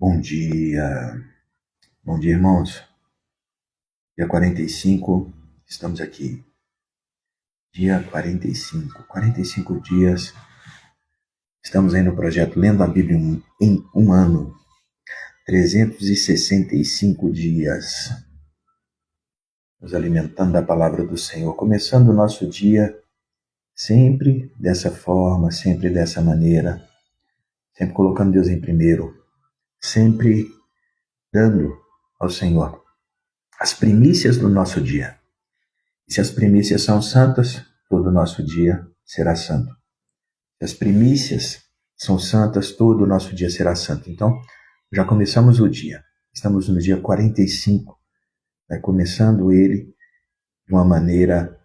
Bom dia, irmãos. Dia 45, estamos aqui. Dia 45 dias. Estamos aí no projeto Lendo a Bíblia em um ano. 365 dias. Nos alimentando da palavra do Senhor. Começando o nosso dia sempre dessa forma, sempre dessa maneira. Sempre colocando Deus em primeiro. Sempre dando ao Senhor as primícias do nosso dia. E se as primícias são santas, todo o nosso dia será santo. Se as primícias são santas, todo o nosso dia será santo. Então, já começamos o dia. Estamos no dia 45, começando ele de uma maneira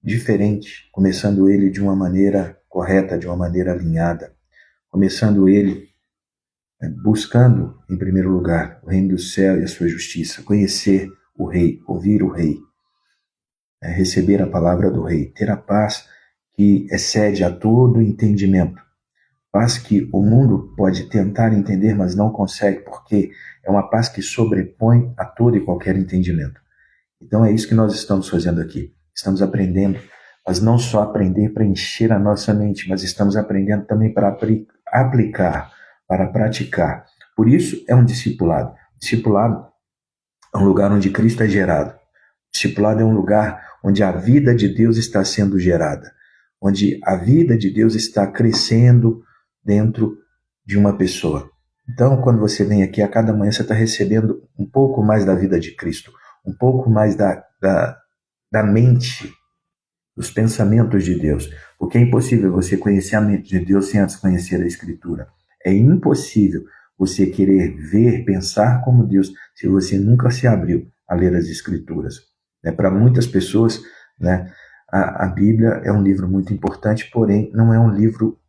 diferente, começando ele de uma maneira correta, de uma maneira alinhada, começando ele buscando, em primeiro lugar, o reino do céu e a sua justiça, conhecer o rei, ouvir o rei, receber a palavra do rei, ter a paz que excede a todo entendimento. Paz que o mundo pode tentar entender, mas não consegue, porque é uma paz que sobrepõe a todo e qualquer entendimento. Então é isso que nós estamos fazendo aqui. Estamos aprendendo, mas não só aprender para encher a nossa mente, mas estamos aprendendo também para aplicar, para praticar. Por isso é um discipulado. Discipulado é um lugar onde Cristo é gerado. Discipulado é um lugar onde a vida de Deus está sendo gerada, onde a vida de Deus está crescendo dentro de uma pessoa. Então, quando você vem aqui, a cada manhã você está recebendo um pouco mais da vida de Cristo, um pouco mais da mente, dos pensamentos de Deus. Porque é impossível você conhecer a mente de Deus sem antes conhecer a Escritura. É impossível você querer ver, pensar como Deus, se você nunca se abriu a ler as Escrituras. Para muitas pessoas, a Bíblia é um livro muito importante, porém não é um livro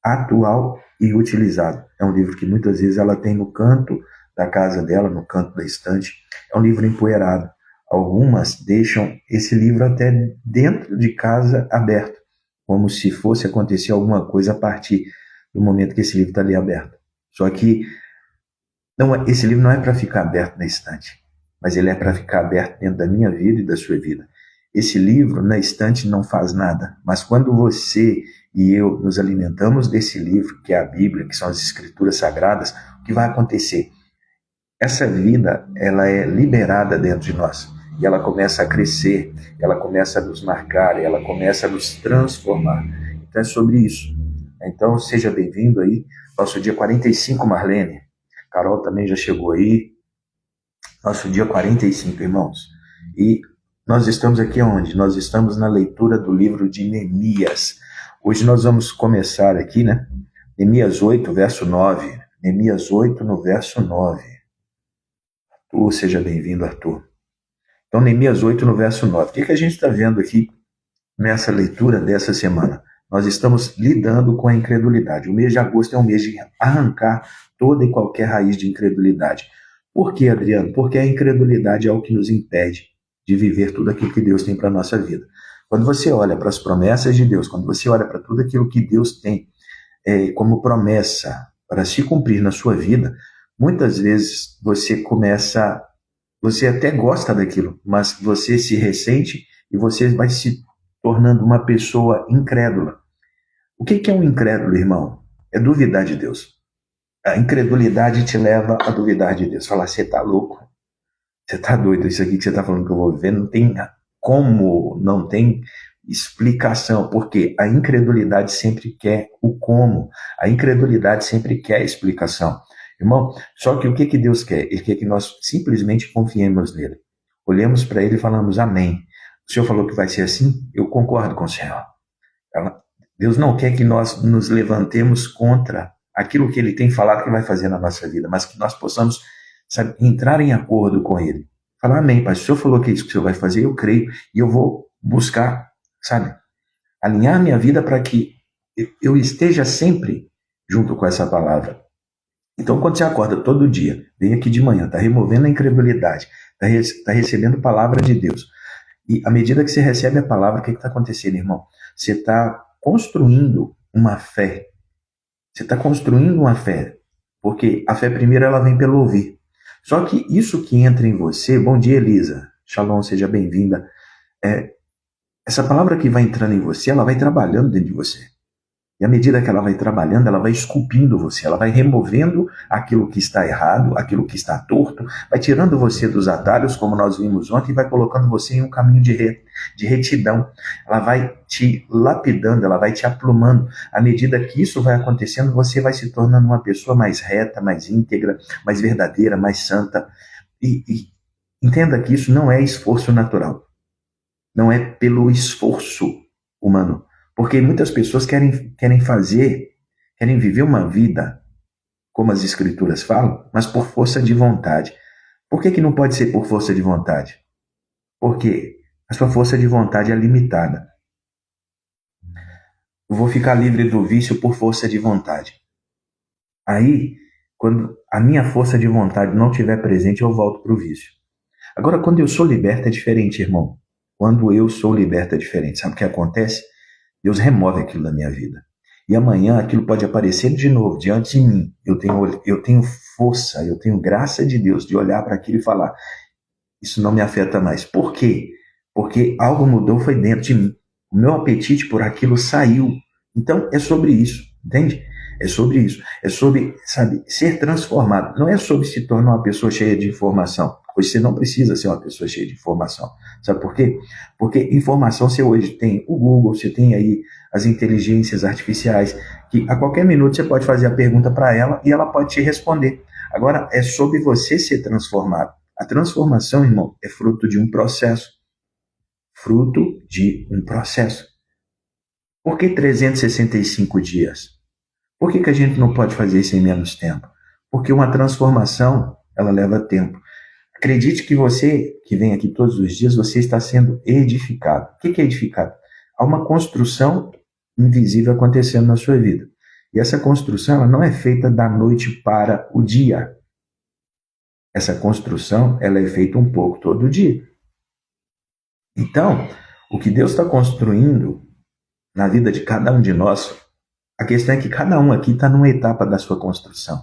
atual e utilizado. É um livro que muitas vezes ela tem no canto da casa dela, no canto da estante. É um livro empoeirado. Algumas deixam esse livro até dentro de casa aberto, como se fosse acontecer alguma coisa a partir do momento que esse livro está ali aberto. Só que esse livro não é para ficar aberto na estante, mas ele é para ficar aberto dentro da minha vida e da sua vida. Esse livro na estante não faz nada, mas quando você e eu nos alimentamos desse livro, que é a Bíblia, que são as Escrituras Sagradas, o que vai acontecer? Essa vida, ela é liberada dentro de nós, e ela começa a crescer, ela começa a nos marcar, ela começa a nos transformar. Então é sobre isso. Então seja bem-vindo aí, nosso dia 45, Marlene. Carol também já chegou aí. Nosso dia 45, irmãos. E nós estamos aqui onde? Nós estamos na leitura do livro de Neemias. Hoje nós vamos começar aqui, Neemias 8, verso 9. Neemias 8, no verso 9. Arthur, seja bem-vindo, Arthur. Então, Neemias 8, no verso 9. O que a gente está vendo aqui nessa leitura dessa semana? Nós estamos lidando com a incredulidade. O mês de agosto é um mês de arrancar toda e qualquer raiz de incredulidade. Por quê, Adriano? Porque a incredulidade é o que nos impede de viver tudo aquilo que Deus tem para a nossa vida. Quando você olha para as promessas de Deus, quando você olha para tudo aquilo que Deus tem como promessa para se cumprir na sua vida, muitas vezes você até gosta daquilo, mas você se ressente e você vai se tornando uma pessoa incrédula. O que é um incrédulo, irmão? É duvidar de Deus. A incredulidade te leva a duvidar de Deus. Falar, você está louco? Você está doido? Isso aqui que você está falando que eu vou viver não tem como, não tem explicação, porque a incredulidade sempre quer o como. A incredulidade sempre quer a explicação. Irmão, só que o que Deus quer? Ele quer que nós simplesmente confiemos nele. Olhemos para ele e falamos, amém. O Senhor falou que vai ser assim? Eu concordo com o Senhor. Deus não quer que nós nos levantemos contra aquilo que ele tem falado que vai fazer na nossa vida, mas que nós possamos, entrar em acordo com ele. Falar, amém, pai, se o Senhor falou que é isso que o Senhor vai fazer, eu creio, e eu vou buscar, alinhar minha vida para que eu esteja sempre junto com essa palavra. Então, quando você acorda todo dia, vem aqui de manhã, está removendo a incredulidade, está recebendo a palavra de Deus. E à medida que você recebe a palavra, o que está acontecendo, irmão? Você está construindo uma fé. Você está construindo uma fé. Porque a fé primeiro ela vem pelo ouvir. Só que isso que entra em você, bom dia Elisa, Shalom, seja bem-vinda. Essa palavra que vai entrando em você, ela vai trabalhando dentro de você. E à medida que ela vai trabalhando, ela vai esculpindo você, ela vai removendo aquilo que está errado, aquilo que está torto, vai tirando você dos atalhos, como nós vimos ontem, e vai colocando você em um caminho de retidão. Ela vai te lapidando, ela vai te aprumando. À medida que isso vai acontecendo, você vai se tornando uma pessoa mais reta, mais íntegra, mais verdadeira, mais santa. E entenda que isso não é esforço natural. Não é pelo esforço humano. Porque muitas pessoas querem viver uma vida, como as escrituras falam, mas por força de vontade. Por que não pode ser por força de vontade? Porque a sua força de vontade é limitada. Eu vou ficar livre do vício por força de vontade. Aí, quando a minha força de vontade não estiver presente, eu volto para o vício. Agora, quando eu sou liberto, é diferente, irmão. Quando eu sou liberto, é diferente. Sabe o que acontece? Deus remove aquilo da minha vida. E amanhã aquilo pode aparecer de novo diante de mim. Eu tenho força, eu tenho graça de Deus de olhar para aquilo e falar: isso não me afeta mais. Por quê? Porque algo mudou, foi dentro de mim. O meu apetite por aquilo saiu. Então é sobre isso, entende? É sobre isso. É sobre, sabe, ser transformado. Não é sobre se tornar uma pessoa cheia de informação. Hoje você não precisa ser uma pessoa cheia de informação. Sabe por quê? Porque informação você hoje tem o Google, você tem aí as inteligências artificiais, que a qualquer minuto você pode fazer a pergunta para ela e ela pode te responder. Agora, é sobre você ser transformado. A transformação, irmão, é fruto de um processo. Fruto de um processo. Por que 365 dias? Por que a gente não pode fazer isso em menos tempo? Porque uma transformação, ela leva tempo. Acredite que você, que vem aqui todos os dias, você está sendo edificado. O que é edificado? Há uma construção invisível acontecendo na sua vida. E essa construção ela não é feita da noite para o dia. Essa construção ela é feita um pouco todo dia. Então, o que Deus está construindo na vida de cada um de nós, a questão é que cada um aqui está numa etapa da sua construção.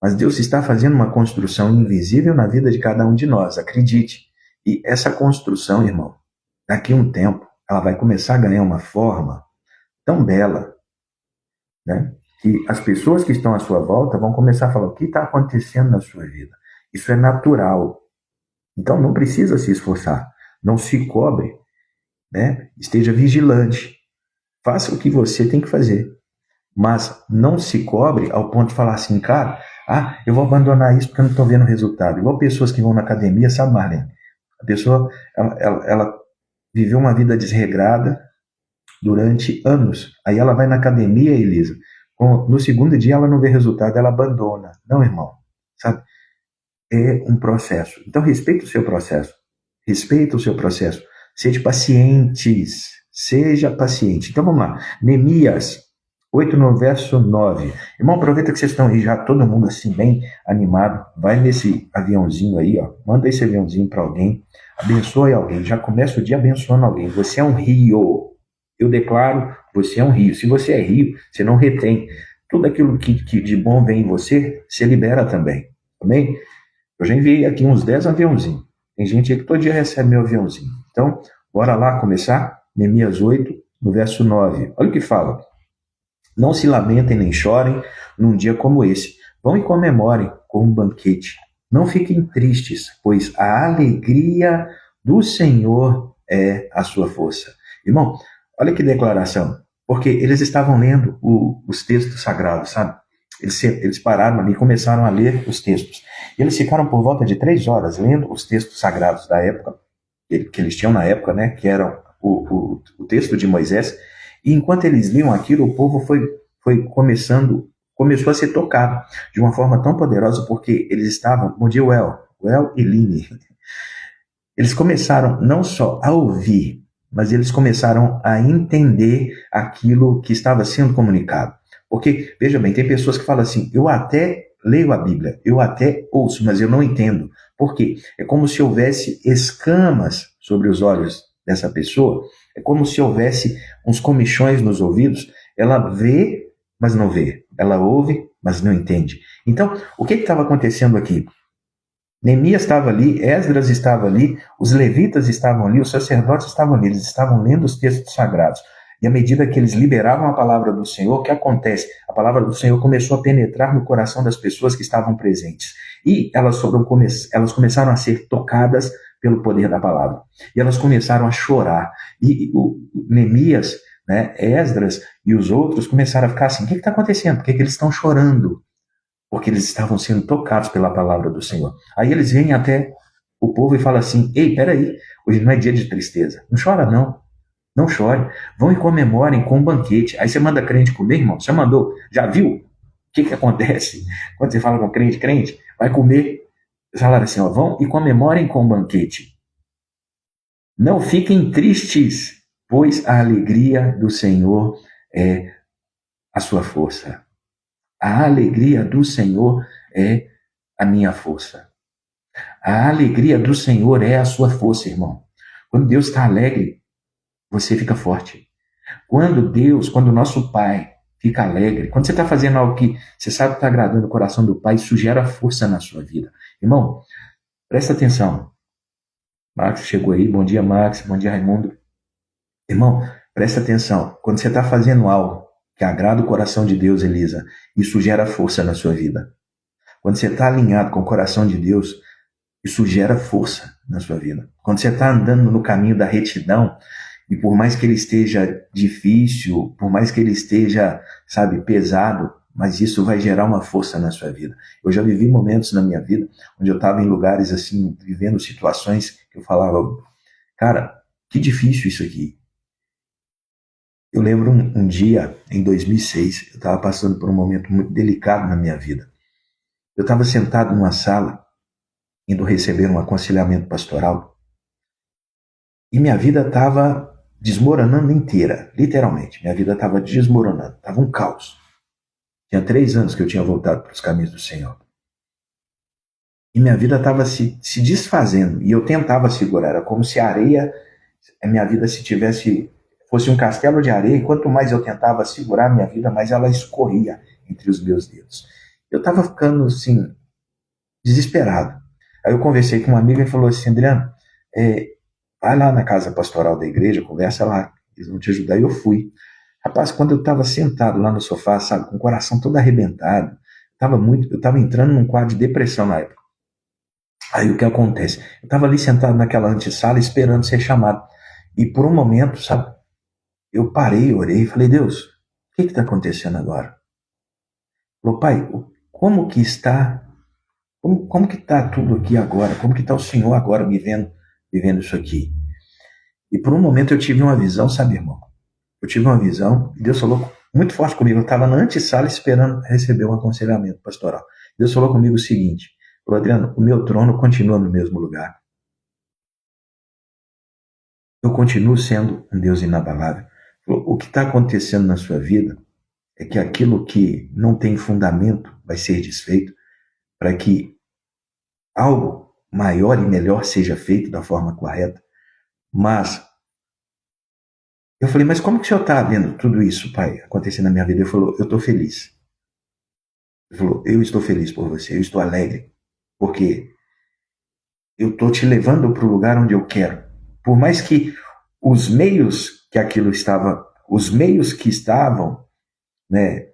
Mas Deus está fazendo uma construção invisível na vida de cada um de nós, acredite. E essa construção, irmão, daqui a um tempo, ela vai começar a ganhar uma forma tão bela, né, que as pessoas que estão à sua volta vão começar a falar: o que está acontecendo na sua vida? Isso é natural. Então não precisa se esforçar, não se cobre, né? Esteja vigilante, faça o que você tem que fazer, mas não se cobre ao ponto de falar assim: cara, eu vou abandonar isso porque eu não estou vendo resultado. Igual pessoas que vão na academia, sabe, Marlene? A pessoa, ela viveu uma vida desregrada durante anos. Aí ela vai na academia, Elisa, no segundo dia ela não vê resultado, ela abandona. Não, irmão, sabe? É um processo. Então respeita o seu processo. Respeita o seu processo. Seja pacientes. Seja paciente. Então vamos lá. Neemias 8 no verso 9. Irmão, aproveita que vocês estão aí já, todo mundo assim bem animado. Vai nesse aviãozinho aí, ó. Manda esse aviãozinho para alguém. Abençoe alguém. Já começa o dia abençoando alguém. Você é um rio. Eu declaro, você é um rio. Se você é rio, você não retém. Tudo aquilo que de bom vem em você, você libera também. Amém? Eu já enviei aqui uns 10 aviãozinhos. Tem gente aí que todo dia recebe meu aviãozinho. Então, bora lá começar? Neemias 8, no verso 9. Olha o que fala. Não se lamentem nem chorem num dia como esse. Vão e comemorem com um banquete. Não fiquem tristes, pois a alegria do Senhor é a sua força. Irmão, olha que declaração. Porque eles estavam lendo os textos sagrados, sabe? Eles pararam ali e começaram a ler os textos. E eles ficaram por volta de 3 horas lendo os textos sagrados da época, que eles tinham na época, né? Que eram o texto de Moisés. E enquanto eles liam aquilo, o povo começou a ser tocado de uma forma tão poderosa, porque eles estavam, bom dia, Well e Line, eles começaram não só a ouvir, mas eles começaram a entender aquilo que estava sendo comunicado. Porque, veja bem, tem pessoas que falam assim: eu até leio a Bíblia, eu até ouço, mas eu não entendo. Por quê? É como se houvesse escamas sobre os olhos dessa pessoa, é como se houvesse uns comichões nos ouvidos. Ela vê, mas não vê. Ela ouve, mas não entende. Então, o que estava acontecendo aqui? Neemias estava ali, Esdras estava ali, os levitas estavam ali, os sacerdotes estavam ali, eles estavam lendo os textos sagrados. E à medida que eles liberavam a palavra do Senhor, o que acontece? A palavra do Senhor começou a penetrar no coração das pessoas que estavam presentes. E elas começaram a ser tocadas pelo poder da palavra. E elas começaram a chorar. E o Neemias, né, Esdras e os outros começaram a ficar assim, o que está acontecendo? Por que eles estão chorando? Porque eles estavam sendo tocados pela palavra do Senhor. Aí eles vêm até o povo e falam assim, ei, peraí, hoje não é dia de tristeza. Não chora não, não chore. Vão e comemorem com um banquete. Aí você manda crente comer, irmão? Você mandou? Já viu? O que acontece? Quando você fala com crente, vai comer. Eles falaram assim, ó, vão e comemorem com um banquete. Não fiquem tristes, pois a alegria do Senhor é a sua força. A alegria do Senhor é a minha força. A alegria do Senhor é a sua força, irmão. Quando Deus está alegre, você fica forte. Quando o nosso Pai fica alegre, quando você está fazendo algo que você sabe que está agradando o coração do Pai, isso gera força na sua vida. Irmão, presta atenção. Max chegou aí, bom dia Max, bom dia Raimundo. Irmão, presta atenção. Quando você está fazendo algo que agrada o coração de Deus, Elisa, isso gera força na sua vida. Quando você está alinhado com o coração de Deus, isso gera força na sua vida. Quando você está andando no caminho da retidão, e por mais que ele esteja difícil, por mais que ele esteja, sabe, pesado, mas isso vai gerar uma força na sua vida. Eu já vivi momentos na minha vida onde eu estava em lugares assim, vivendo situações que eu falava, cara, que difícil isso aqui. Eu lembro um dia, em 2006, eu estava passando por um momento muito delicado na minha vida. Eu estava sentado numa sala, indo receber um aconselhamento pastoral, e minha vida estava desmoronando inteira, literalmente. Minha vida estava desmoronando, estava um caos. Tinha 3 anos que eu tinha voltado para os caminhos do Senhor. E minha vida estava se desfazendo, e eu tentava segurar, era como se a minha vida fosse um castelo de areia, e quanto mais eu tentava segurar a minha vida, mais ela escorria entre os meus dedos. Eu estava ficando, assim, desesperado. Aí eu conversei com uma amiga e falou assim, Adriano, vai lá na casa pastoral da igreja, conversa lá, eles vão te ajudar. E eu fui. Rapaz, quando eu estava sentado lá no sofá, sabe, com o coração todo arrebentado, eu estava entrando num quadro de depressão na época. Aí o que acontece? Eu estava ali sentado naquela antessala esperando ser chamado. E por um momento, sabe, eu parei, orei e falei, Deus, o que está acontecendo agora? Falei, Pai, como que está tudo aqui agora? Como que está o Senhor agora vivendo isso aqui? E por um momento eu tive uma visão, sabe, irmão? Eu tive uma visão, e Deus falou muito forte comigo. Eu estava na antessala esperando receber um aconselhamento pastoral. Deus falou comigo o seguinte, falou, Adriano, o meu trono continua no mesmo lugar. Eu continuo sendo um Deus inabalável. O que está acontecendo na sua vida é que aquilo que não tem fundamento vai ser desfeito para que algo maior e melhor seja feito da forma correta. Mas eu falei, mas como que o senhor está vendo tudo isso, pai, acontecer na minha vida? Ele falou, eu estou feliz. Ele falou, eu estou feliz por você, eu estou alegre, porque eu estou te levando para o lugar onde eu quero. Por mais que os meios que estavam, né,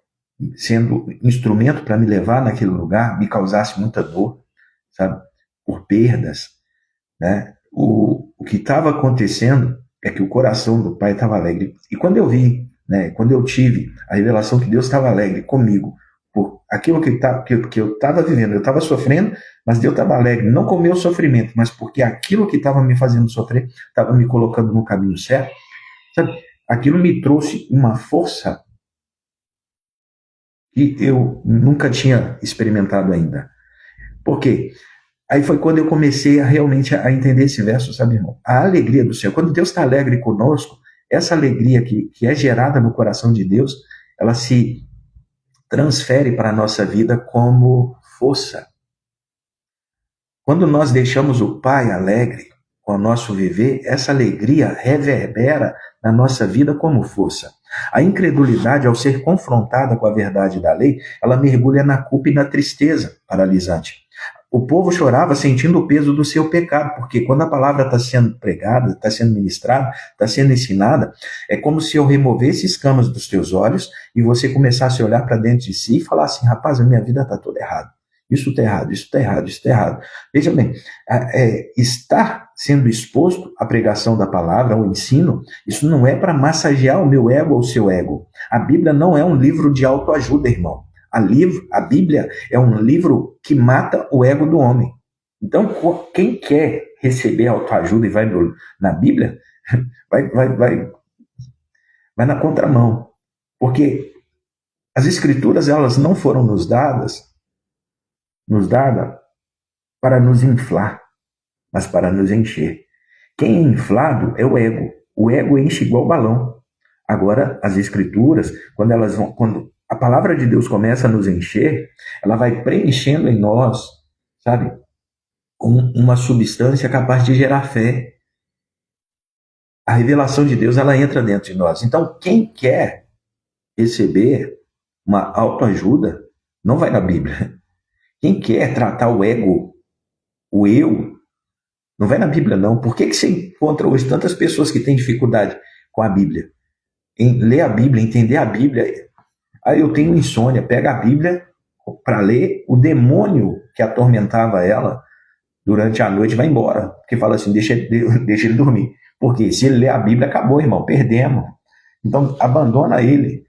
sendo instrumento para me levar naquele lugar, me causasse muita dor, sabe, por perdas, né? O que estava acontecendo é que o coração do Pai estava alegre. E quando eu vi, né, quando eu tive a revelação que Deus estava alegre comigo, por aquilo que eu estava vivendo, eu estava sofrendo, mas Deus estava alegre, não com o meu sofrimento, mas porque aquilo que estava me fazendo sofrer estava me colocando no caminho certo, sabe? Aquilo me trouxe uma força que eu nunca tinha experimentado ainda. Por quê? Aí foi quando eu comecei realmente a entender esse verso, sabe, irmão? A alegria do Senhor. Quando Deus está alegre conosco, essa alegria que é gerada no coração de Deus, ela se transfere para a nossa vida como força. Quando nós deixamos o Pai alegre com o nosso viver, essa alegria reverbera na nossa vida como força. A incredulidade, ao ser confrontada com a verdade da lei, ela mergulha na culpa e na tristeza paralisante. O povo chorava sentindo o peso do seu pecado, porque quando a palavra está sendo pregada, está sendo ministrada, está sendo ensinada, é como se eu removesse escamas dos teus olhos e você começasse a olhar para dentro de si e falar assim: rapaz, a minha vida está toda errada. Isso está errado, isso está errado, isso está errado. Veja bem, estar sendo exposto à pregação da palavra, ao ensino, isso não é para massagear o meu ego ou o seu ego. A Bíblia não é um livro de autoajuda, irmão. A Bíblia é um livro que mata o ego do homem. Então, quem quer receber autoajuda e vai na Bíblia, vai na contramão. Porque as Escrituras, elas não foram nos dadas para nos inflar, mas para nos encher. Quem é inflado é o ego. O ego enche igual balão. Agora, as Escrituras, quando a palavra de Deus começa a nos encher, ela vai preenchendo em nós, sabe, uma substância capaz de gerar fé. A revelação de Deus, ela entra dentro de nós. Então, quem quer receber uma autoajuda, não vai na Bíblia. Quem quer tratar o ego, o eu, não vai na Bíblia, não. Por que você encontra hoje tantas pessoas que têm dificuldade com a Bíblia? Em ler a Bíblia, entender a Bíblia. Aí eu tenho insônia, pega a Bíblia para ler, o demônio que atormentava ela durante a noite vai embora. Porque fala assim, deixa ele dormir. Porque se ele ler a Bíblia, acabou, irmão, perdemos. Então, abandona ele.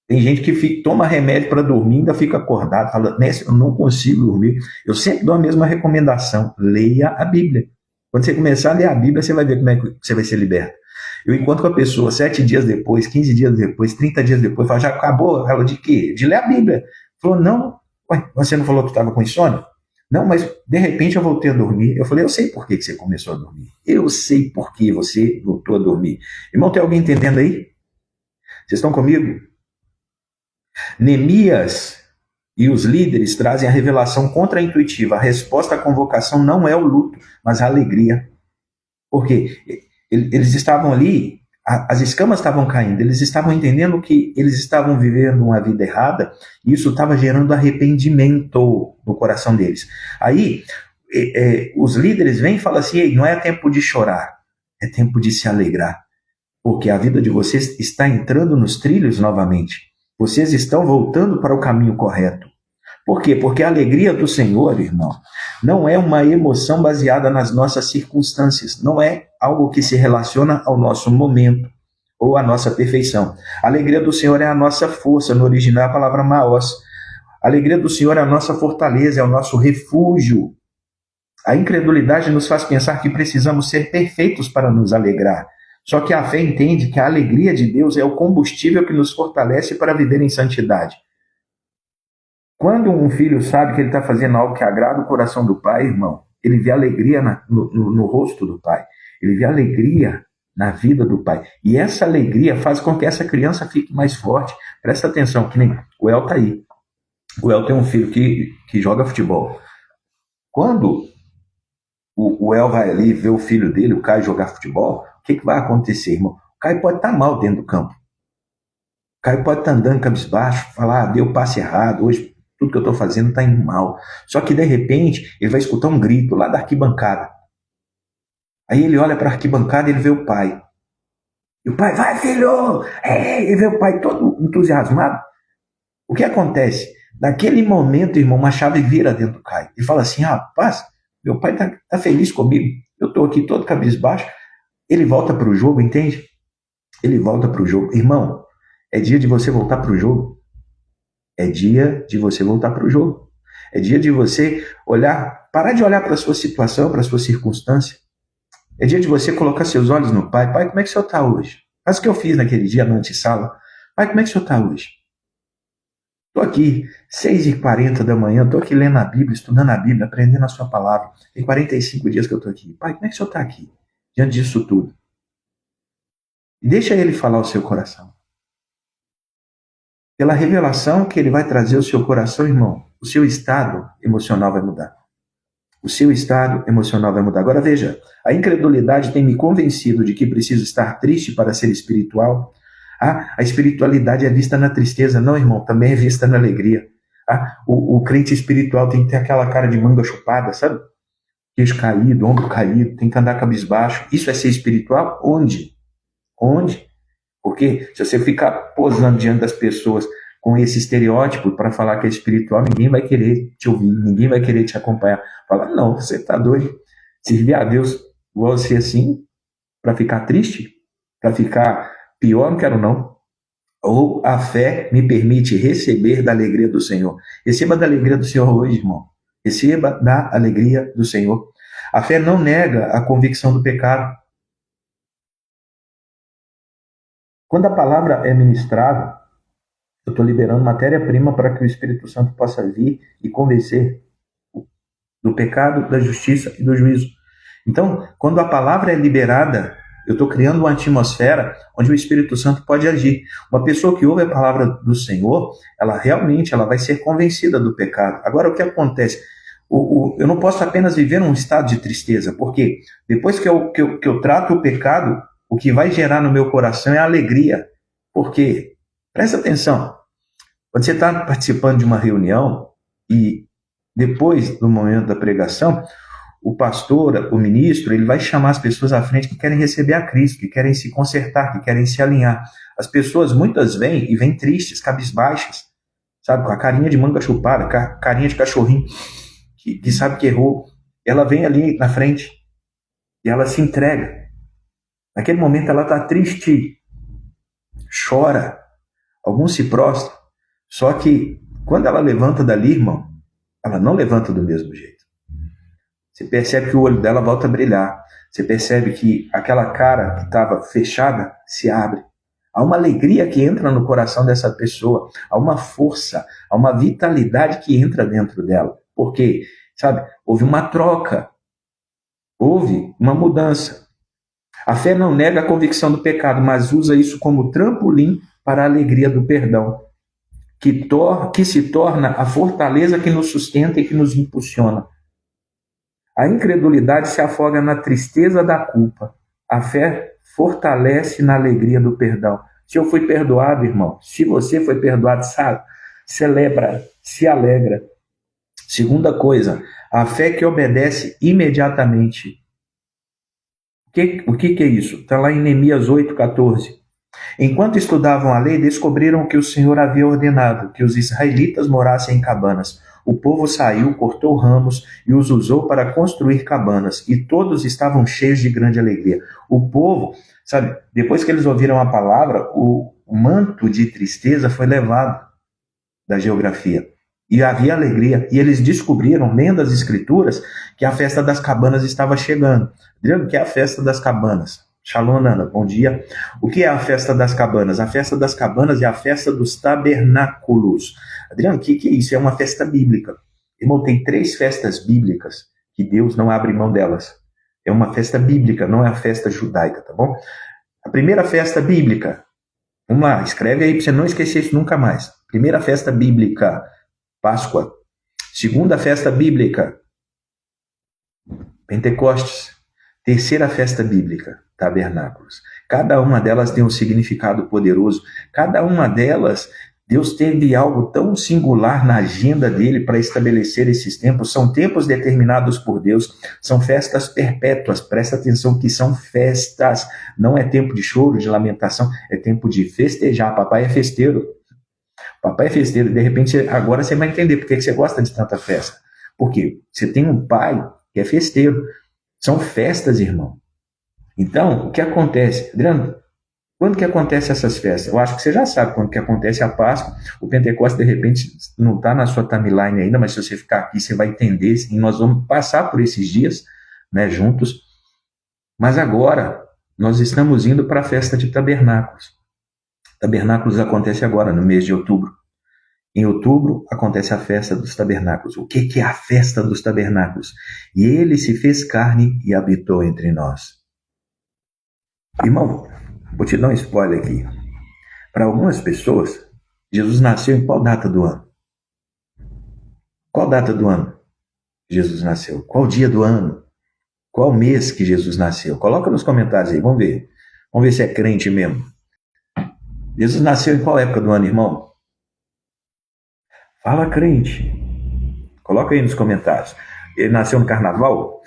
Tem gente que toma remédio para dormir e ainda fica acordado, fala, mestre, eu não consigo dormir. Eu sempre dou a mesma recomendação, leia a Bíblia. Quando você começar a ler a Bíblia, você vai ver como é que você vai ser liberto. Eu encontro com a pessoa 7 dias depois, 15 dias depois, 30 dias depois, falo, já acabou? Ela, de quê? De ler a Bíblia. Falou, não, você não falou que estava com insônia? Não, mas de repente eu voltei a dormir. Eu falei, eu sei por que você começou a dormir. Eu sei por que você voltou a dormir. Irmão, tem alguém entendendo aí? Vocês estão comigo? Neemias e os líderes trazem a revelação contraintuitiva. A resposta à convocação não é o luto, mas a alegria. Porque eles estavam ali, as escamas estavam caindo, eles estavam entendendo que eles estavam vivendo uma vida errada e isso estava gerando arrependimento no coração deles. Aí, os líderes vêm e falam assim, ei, não é tempo de chorar, é tempo de se alegrar, porque a vida de vocês está entrando nos trilhos novamente. Vocês estão voltando para o caminho correto. Por quê? Porque a alegria do Senhor, irmão, não é uma emoção baseada nas nossas circunstâncias, não é algo que se relaciona ao nosso momento ou à nossa perfeição. A alegria do Senhor é a nossa força, no original é a palavra maos. A alegria do Senhor é a nossa fortaleza, é o nosso refúgio. A incredulidade nos faz pensar que precisamos ser perfeitos para nos alegrar. Só que a fé entende que a alegria de Deus é o combustível que nos fortalece para viver em santidade. Quando um filho sabe que ele está fazendo algo que agrada o coração do pai, irmão, ele vê alegria no rosto do pai. Ele vê alegria na vida do pai. E essa alegria faz com que essa criança fique mais forte. Presta atenção, que nem o El está aí. O El tem um filho que joga futebol. Quando o El vai ali ver o filho dele, o Caio, jogar futebol, o que vai acontecer, irmão? O Caio pode estar mal dentro do campo. O Caio pode estar andando cabisbaixo, falar, deu passe errado, hoje tudo que eu estou fazendo está indo mal. Só que, de repente, ele vai escutar um grito lá da arquibancada. Aí ele olha para a arquibancada e ele vê o pai. E o pai, vai, filho! Ele vê o pai todo entusiasmado. O que acontece? Naquele momento, irmão, uma chave vira dentro do Caio. Ele fala assim, rapaz, meu pai está feliz comigo. Eu estou aqui todo cabisbaixo. Ele volta para o jogo, entende? Ele volta para o jogo. Irmão, é dia de você voltar para o jogo. É dia de você voltar para o jogo. É dia de você parar de olhar para a sua situação, para a sua circunstância. É dia de você colocar seus olhos no pai. Pai, como é que o senhor está hoje? Faz o que eu fiz naquele dia na antessala. Pai, como é que o senhor está hoje? Estou aqui, 6h40 da manhã, estou aqui lendo a Bíblia, estudando a Bíblia, aprendendo a sua palavra. Tem 45 dias que eu estou aqui. Pai, como é que o senhor está aqui? Diante disso tudo. E deixa ele falar o seu coração. Pela revelação que ele vai trazer ao seu coração, irmão, o seu estado emocional vai mudar. O seu estado emocional vai mudar. Agora veja, a incredulidade tem me convencido de que preciso estar triste para ser espiritual. Ah, a espiritualidade é vista na tristeza. Não, irmão, também é vista na alegria. Ah, o crente espiritual tem que ter aquela cara de manga chupada, sabe? Queixo caído, ombro caído, tem que andar cabisbaixo. Isso é ser espiritual? Onde? Onde? Porque se você ficar posando diante das pessoas com esse estereótipo para falar que é espiritual, ninguém vai querer te ouvir, ninguém vai querer te acompanhar. Falar, não, você está doido. Servir a Deus igual você assim, para ficar triste, para ficar pior, não quero não. Ou a fé me permite receber da alegria do Senhor. Receba da alegria do Senhor hoje, irmão. Receba da alegria do Senhor. A fé não nega a convicção do pecado. Quando a palavra é ministrada, eu estou liberando matéria-prima para que o Espírito Santo possa vir e convencer do pecado, da justiça e do juízo. Então, quando a palavra é liberada, eu estou criando uma atmosfera onde o Espírito Santo pode agir. Uma pessoa que ouve a palavra do Senhor, ela realmente vai ser convencida do pecado. Agora, o que acontece? Eu não posso apenas viver num estado de tristeza, porque depois que eu trato o pecado, o que vai gerar no meu coração é alegria. Por quê? Presta atenção. Quando você está participando de uma reunião e depois do momento da pregação, o pastor, o ministro, ele vai chamar as pessoas à frente que querem receber a Cristo, que querem se consertar, que querem se alinhar. As pessoas muitas vêm tristes, cabisbaixas, sabe, com a carinha de manga chupada, com a carinha de cachorrinho, que sabe que errou. Ela vem ali na frente e ela se entrega. Naquele momento ela está triste, chora, alguns se prostram. Só que quando ela levanta dali, irmão, ela não levanta do mesmo jeito. Você percebe que o olho dela volta a brilhar. Você percebe que aquela cara que estava fechada se abre. Há uma alegria que entra no coração dessa pessoa. Há uma força, há uma vitalidade que entra dentro dela. Porque, sabe, houve uma troca. Houve uma mudança. A fé não nega a convicção do pecado, mas usa isso como trampolim para a alegria do perdão, que se torna a fortaleza que nos sustenta e que nos impulsiona. A incredulidade se afoga na tristeza da culpa. A fé fortalece na alegria do perdão. Se eu fui perdoado, irmão, se você foi perdoado, sabe, celebra, se alegra. Segunda coisa, a fé que obedece imediatamente. O que é isso? Está lá em Neemias 8,14. Enquanto estudavam a lei, descobriram que o Senhor havia ordenado que os israelitas morassem em cabanas. O povo saiu, cortou ramos e os usou para construir cabanas, e todos estavam cheios de grande alegria. O povo, sabe, depois que eles ouviram a palavra, o manto de tristeza foi levado da geografia. E havia alegria, e eles descobriram, lendo as escrituras, que a festa das cabanas estava chegando. Adriano, o que é a festa das cabanas? Shalom, Nana, bom dia. O que é a festa das cabanas? A festa das cabanas é a festa dos tabernáculos. Adriano, o que é isso? É uma festa bíblica. Irmão, tem 3 festas bíblicas que Deus não abre mão delas. É uma festa bíblica, não é a festa judaica, tá bom? A primeira festa bíblica, vamos lá, escreve aí para você não esquecer isso nunca mais. Primeira festa bíblica, Páscoa. Segunda festa bíblica, Pentecostes. Terceira festa bíblica, Tabernáculos. Cada uma delas tem um significado poderoso. Cada uma delas, Deus teve algo tão singular na agenda dele para estabelecer esses tempos. São tempos determinados por Deus. São festas perpétuas. Presta atenção que são festas. Não é tempo de choro, de lamentação. É tempo de festejar. Papai é festeiro. Papai é festeiro. De repente, agora você vai entender por que você gosta de tanta festa. Porque você tem um pai que é festeiro. São festas, irmão. Então, o que acontece? Adriano, quando que acontece essas festas? Eu acho que você já sabe quando que acontece a Páscoa. O Pentecostes, de repente, não está na sua timeline ainda, mas se você ficar aqui, você vai entender. E nós vamos passar por esses dias, né, juntos. Mas agora, nós estamos indo para a festa de Tabernáculos. Tabernáculos acontece agora, no mês de outubro. Em outubro acontece a festa dos tabernáculos. O que é a festa dos tabernáculos? E ele se fez carne e habitou entre nós. Irmão, vou te dar um spoiler aqui. Para algumas pessoas, Jesus nasceu em qual data do ano? Qual data do ano Jesus nasceu? Qual dia do ano? Qual mês que Jesus nasceu? Coloca nos comentários aí, vamos ver. Vamos ver se é crente mesmo. Jesus nasceu em qual época do ano, irmão? Fala, crente. Coloca aí nos comentários. Ele nasceu no carnaval?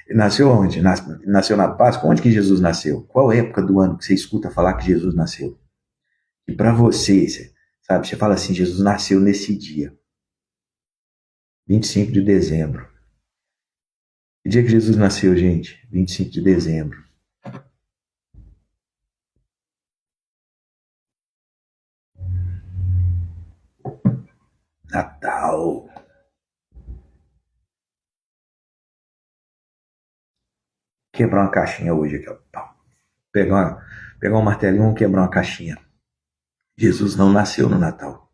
Ele nasceu onde? Nasceu na Páscoa? Onde que Jesus nasceu? Qual época do ano que você escuta falar que Jesus nasceu? E para você, sabe, você fala assim, Jesus nasceu nesse dia. 25 de dezembro. Que dia que Jesus nasceu, gente? 25 de dezembro. Natal. Quebrar uma caixinha hoje aqui, ó. Pegar um martelinho, vamos quebrar uma caixinha. Jesus não nasceu no Natal.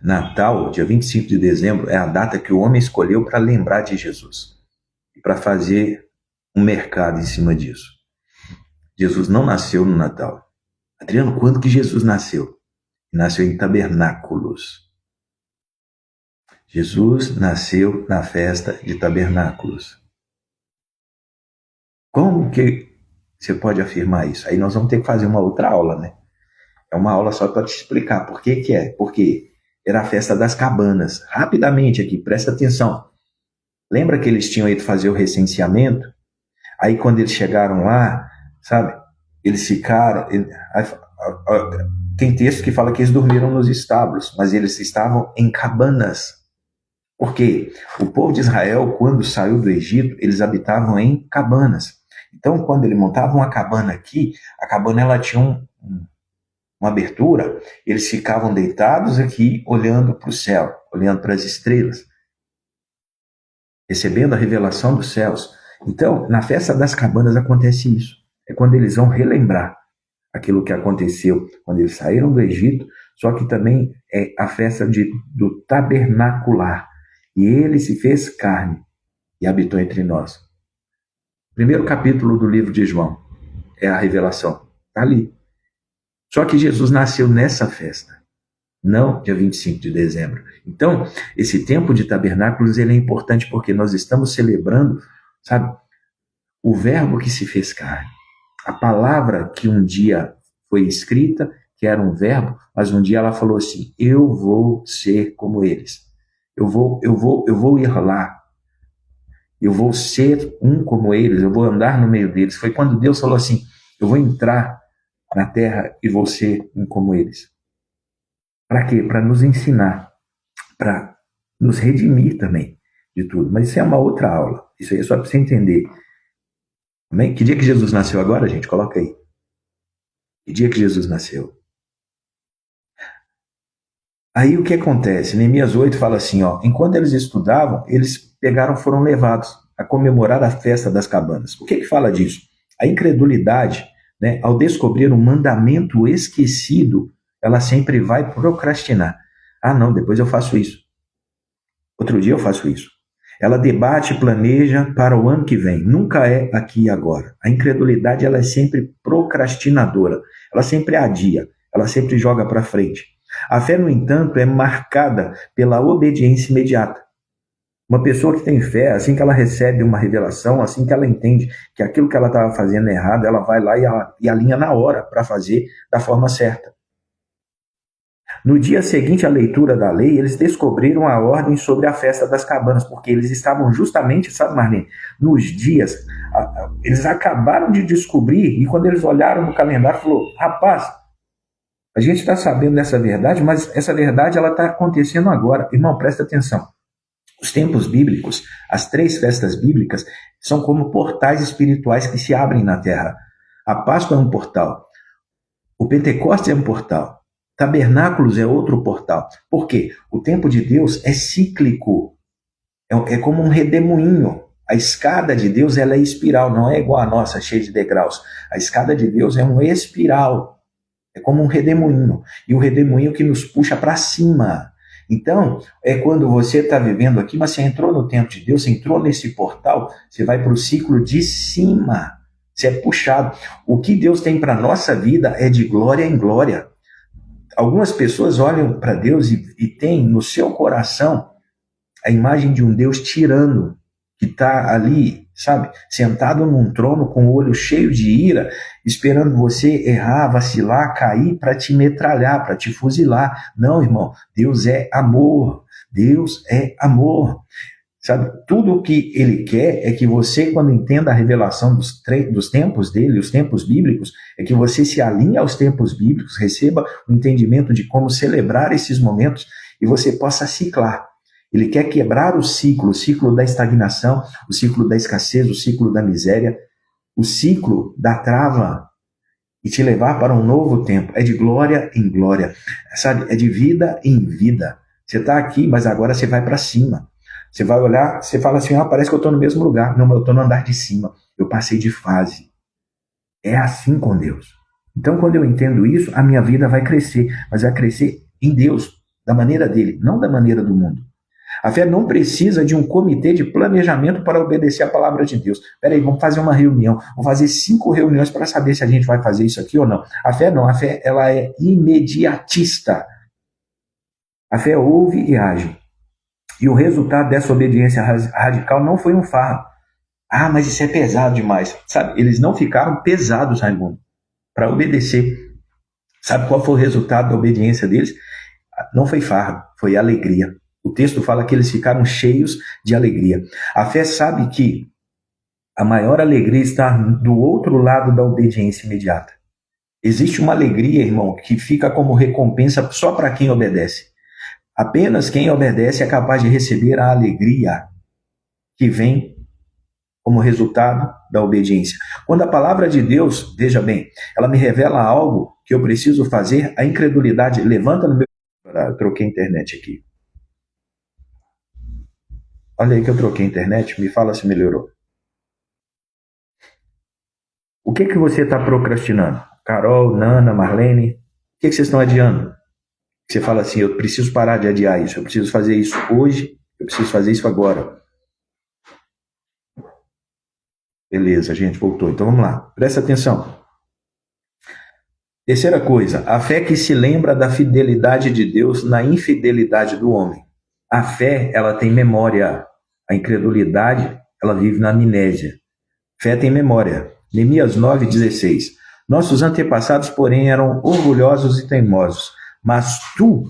Natal, dia 25 de dezembro, é a data que o homem escolheu para lembrar de Jesus e para fazer um mercado em cima disso. Jesus não nasceu no Natal. Adriano, quando que Jesus nasceu? Nasceu em tabernáculos. Jesus nasceu na festa de tabernáculos. Como que você pode afirmar isso? Aí nós vamos ter que fazer uma outra aula, né? É uma aula só para te explicar por que que é. Porque era a festa das cabanas. Rapidamente aqui, presta atenção. Lembra que eles tinham ido fazer o recenseamento? Aí quando eles chegaram lá, sabe? Eles ficaram... Tem texto que fala que eles dormiram nos estábulos, mas eles estavam em cabanas. Porque o povo de Israel, quando saiu do Egito, eles habitavam em cabanas. Então, quando ele montava uma cabana aqui, a cabana ela tinha uma abertura, eles ficavam deitados aqui, olhando para o céu, olhando para as estrelas, recebendo a revelação dos céus. Então, na festa das cabanas acontece isso. É quando eles vão relembrar aquilo que aconteceu quando eles saíram do Egito, só que também é a festa do tabernacular. E ele se fez carne e habitou entre nós. Primeiro capítulo do livro de João é a revelação. Está ali. Só que Jesus nasceu nessa festa, não dia 25 de dezembro. Então, esse tempo de tabernáculos ele é importante porque nós estamos celebrando, sabe, o verbo que se fez carne. A palavra que um dia foi escrita, que era um verbo, mas um dia ela falou assim, eu vou ser como eles. Eu vou ir lá. Eu vou ser um como eles, eu vou andar no meio deles. Foi quando Deus falou assim, eu vou entrar na terra e vou ser um como eles. Para quê? Para nos ensinar, para nos redimir também de tudo. Mas isso é uma outra aula. Isso aí é só para você entender. Amém? Que dia que Jesus nasceu agora, gente? Coloca aí. Que dia que Jesus nasceu? Aí o que acontece? Neemias 8 fala assim, ó, enquanto eles estudavam, eles foram levados a comemorar a festa das cabanas. O que fala disso? A incredulidade, né, ao descobrir um mandamento esquecido, ela sempre vai procrastinar. Ah, não, depois eu faço isso. Outro dia eu faço isso. Ela debate e planeja para o ano que vem. Nunca é aqui e agora. A incredulidade ela é sempre procrastinadora. Ela sempre adia. Ela sempre joga para frente. A fé, no entanto, é marcada pela obediência imediata. Uma pessoa que tem fé, assim que ela recebe uma revelação, assim que ela entende que aquilo que ela estava fazendo é errado, ela vai lá e alinha na hora para fazer da forma certa. No dia seguinte à leitura da lei, eles descobriram a ordem sobre a festa das cabanas, porque eles estavam justamente, sabe, Marlene, nos dias, eles acabaram de descobrir, e quando eles olharam no calendário, falou, rapaz, a gente está sabendo dessa verdade, mas essa verdade ela está acontecendo agora. Irmão, presta atenção. Os tempos bíblicos, as 3 festas bíblicas, são como portais espirituais que se abrem na terra. A Páscoa é um portal. O Pentecostes é um portal. Tabernáculos é outro portal. Por quê? O tempo de Deus é cíclico. É como um redemoinho. A escada de Deus ela é espiral, não é igual a nossa, cheia de degraus. A escada de Deus é um espiral. É como um redemoinho. E o redemoinho que nos puxa para cima. Então, é quando você está vivendo aqui, mas você entrou no tempo de Deus, você entrou nesse portal, você vai para o ciclo de cima. Você é puxado. O que Deus tem para a nossa vida é de glória em glória. Algumas pessoas olham para Deus e têm no seu coração a imagem de um Deus tirano. que está ali, sabe, sentado num trono com o olho cheio de ira, esperando você errar, vacilar, cair para te metralhar, para te fuzilar. Não, irmão, Deus é amor. Deus é amor. Sabe, tudo o que ele quer é que você, quando entenda a revelação dos tempos dele, os tempos bíblicos, é que você se alinhe aos tempos bíblicos, receba o entendimento de como celebrar esses momentos e você possa ciclar. Ele quer quebrar o ciclo da estagnação, o ciclo da escassez, o ciclo da miséria, o ciclo da trava e te levar para um novo tempo. É de glória em glória, sabe? É de vida em vida. Você está aqui, mas agora você vai para cima. Você vai olhar, você fala assim, parece que eu estou no mesmo lugar. Não, mas eu estou no andar de cima. Eu passei de fase. É assim com Deus. Então, quando eu entendo isso, a minha vida vai crescer. Mas vai crescer em Deus, da maneira dele, não da maneira do mundo. A fé não precisa de um comitê de planejamento para obedecer a palavra de Deus. Peraí, vamos fazer uma reunião. Vamos fazer 5 reuniões para saber se a gente vai fazer isso aqui ou não. A fé não. A fé, ela é imediatista. A fé ouve e age. E o resultado dessa obediência radical não foi um fardo. Mas isso é pesado demais. Sabe, eles não ficaram pesados, Raimundo, para obedecer. Sabe qual foi o resultado da obediência deles? Não foi fardo, foi alegria. O texto fala que eles ficaram cheios de alegria. A fé sabe que a maior alegria está do outro lado da obediência imediata. Existe uma alegria, irmão, que fica como recompensa só para quem obedece. Apenas quem obedece é capaz de receber a alegria que vem como resultado da obediência. Quando a palavra de Deus, veja bem, ela me revela algo que eu preciso fazer, a incredulidade levanta no meu... Troquei a internet aqui. Olha aí que eu troquei a internet, me fala se melhorou. O que você está procrastinando? Carol, Nana, Marlene, o que vocês estão adiando? Você fala assim, eu preciso parar de adiar isso, eu preciso fazer isso hoje, eu preciso fazer isso agora. Beleza, a gente voltou. Então vamos lá, presta atenção. Terceira coisa, a fé que se lembra da fidelidade de Deus na infidelidade do homem. A fé, ela tem memória. A incredulidade, ela vive na amnésia. Fé tem memória. Neemias 9,16. Nossos antepassados, porém, eram orgulhosos e teimosos. Mas tu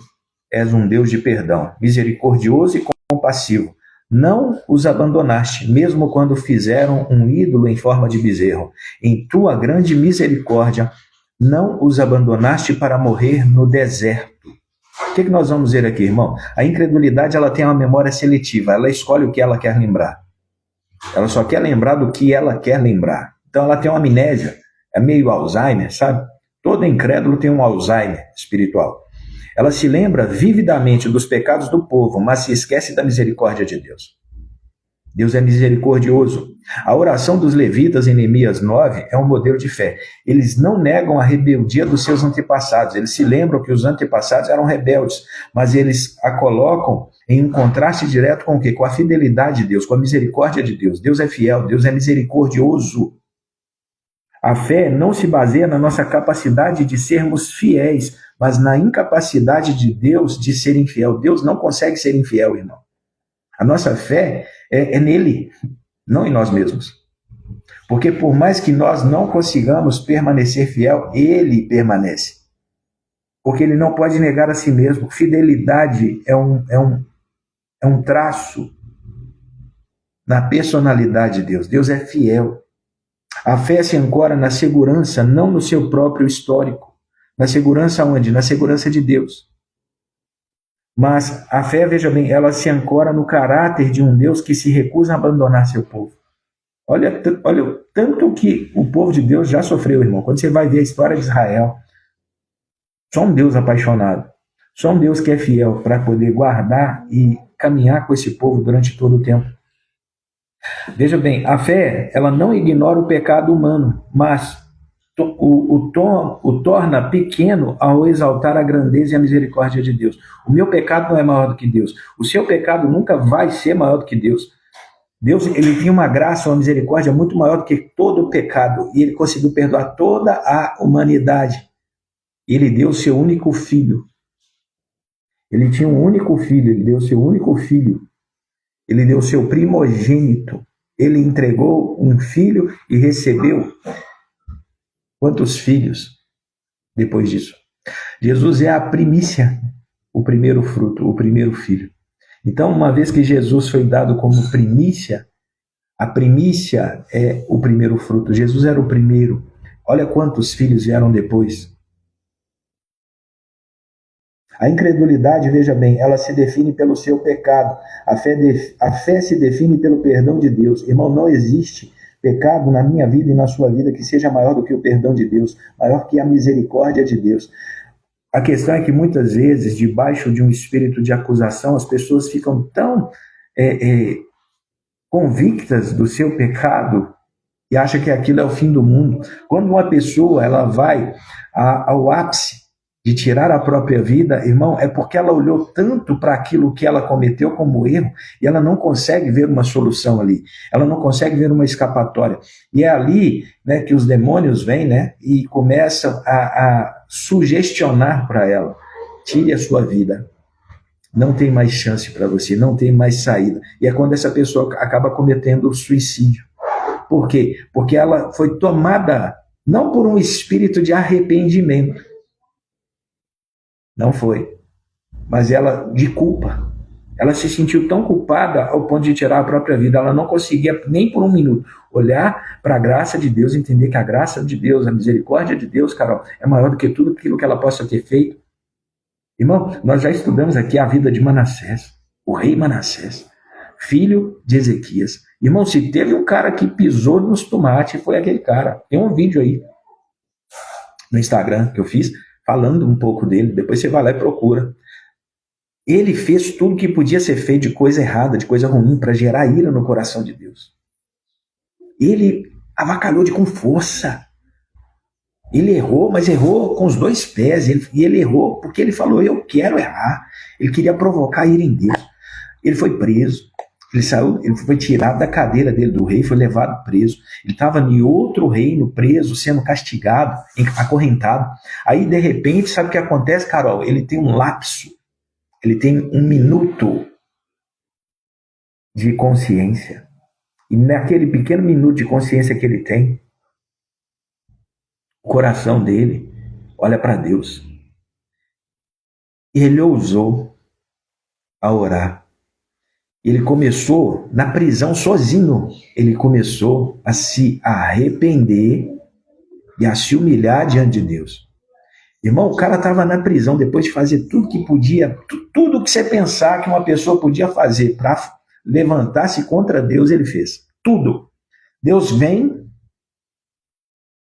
és um Deus de perdão, misericordioso e compassivo. Não os abandonaste, mesmo quando fizeram um ídolo em forma de bezerro. Em tua grande misericórdia, não os abandonaste para morrer no deserto. O que nós vamos ver aqui, irmão? A incredulidade, ela tem uma memória seletiva. Ela escolhe o que ela quer lembrar. Ela só quer lembrar do que ela quer lembrar. Então, ela tem uma amnésia. É meio Alzheimer, sabe? Todo incrédulo tem um Alzheimer espiritual. Ela se lembra vividamente dos pecados do povo, mas se esquece da misericórdia de Deus. Deus é misericordioso. A oração dos levitas em Neemias 9 é um modelo de fé. Eles não negam a rebeldia dos seus antepassados. Eles se lembram que os antepassados eram rebeldes, mas eles a colocam em um contraste direto com o quê? Com a fidelidade de Deus, com a misericórdia de Deus. Deus é fiel, Deus é misericordioso. A fé não se baseia na nossa capacidade de sermos fiéis, mas na incapacidade de Deus de ser infiel. Deus não consegue ser infiel, irmão. A nossa fé é nele, não em nós mesmos. Porque por mais que nós não consigamos permanecer fiel, ele permanece. Porque ele não pode negar a si mesmo. Fidelidade é um traço na personalidade de Deus. Deus é fiel. A fé se ancora na segurança, não no seu próprio histórico. Na segurança onde? Na segurança de Deus. Mas a fé, veja bem, ela se ancora no caráter de um Deus que se recusa a abandonar seu povo. Olha tanto que o povo de Deus já sofreu, irmão. Quando você vai ver a história de Israel, só um Deus apaixonado, só um Deus que é fiel para poder guardar e caminhar com esse povo durante todo o tempo. Veja bem, a fé, ela não ignora o pecado humano, mas o torna pequeno ao exaltar a grandeza e a misericórdia de Deus. O meu pecado não é maior do que Deus. O seu pecado nunca vai ser maior do que Deus. Deus, ele tem uma graça, uma misericórdia muito maior do que todo o pecado. E ele conseguiu perdoar toda a humanidade. Ele deu o seu único filho. Ele tinha um único filho, ele deu o seu único filho. Ele deu o seu primogênito. Ele entregou um filho e recebeu quantos filhos depois disso? Jesus é a primícia, o primeiro fruto, o primeiro filho. Então, uma vez que Jesus foi dado como primícia, a primícia é o primeiro fruto. Jesus era o primeiro. Olha quantos filhos vieram depois. A incredulidade, veja bem, ela se define pelo seu pecado. A fé se define pelo perdão de Deus. Irmão, não existe pecado na minha vida e na sua vida que seja maior do que o perdão de Deus, maior que a misericórdia de Deus. A questão é que muitas vezes, debaixo de um espírito de acusação, as pessoas ficam tão convictas do seu pecado e acham que aquilo é o fim do mundo. Quando uma pessoa ela vai ao ápice de tirar a própria vida, irmão, é porque ela olhou tanto para aquilo que ela cometeu como erro e ela não consegue ver uma solução ali, ela não consegue ver uma escapatória. E é ali, né, que os demônios vêm, né, e começam a sugestionar para ela: tire a sua vida, não tem mais chance para você, não tem mais saída. E é quando essa pessoa acaba cometendo suicídio. Por quê? Porque ela foi tomada não por um espírito de arrependimento, não foi, mas ela de culpa. Ela se sentiu tão culpada ao ponto de tirar a própria vida. Ela não conseguia nem por um minuto olhar para a graça de Deus, entender que a graça de Deus, a misericórdia de Deus, Carol, é maior do que tudo aquilo que ela possa ter feito. Irmão, nós já estudamos aqui a vida de Manassés, o rei Manassés, filho de Ezequias. Irmão, se teve um cara que pisou nos tomates, foi aquele cara. Tem um vídeo aí no Instagram que eu fiz, falando um pouco dele, depois você vai lá e procura. Ele fez tudo que podia ser feito de coisa errada, de coisa ruim, para gerar ira no coração de Deus. Ele avacalhou com força. Ele errou, mas errou com os dois pés. E ele errou porque ele falou: eu quero errar. Ele queria provocar ira em Deus. Ele foi preso. Ele saiu, ele foi tirado da cadeira dele do rei, foi levado preso. Ele estava em outro reino, preso, sendo castigado, acorrentado. Aí, de repente, sabe o que acontece, Carol? Ele tem um lapso, ele tem um minuto de consciência. E naquele pequeno minuto de consciência que ele tem, o coração dele olha para Deus. E ele ousou a orar. Ele começou na prisão sozinho. Ele começou a se arrepender e a se humilhar diante de Deus. Irmão, o cara estava na prisão depois de fazer tudo que podia, tudo que você pensar que uma pessoa podia fazer para levantar-se contra Deus, ele fez. Tudo. Deus vem,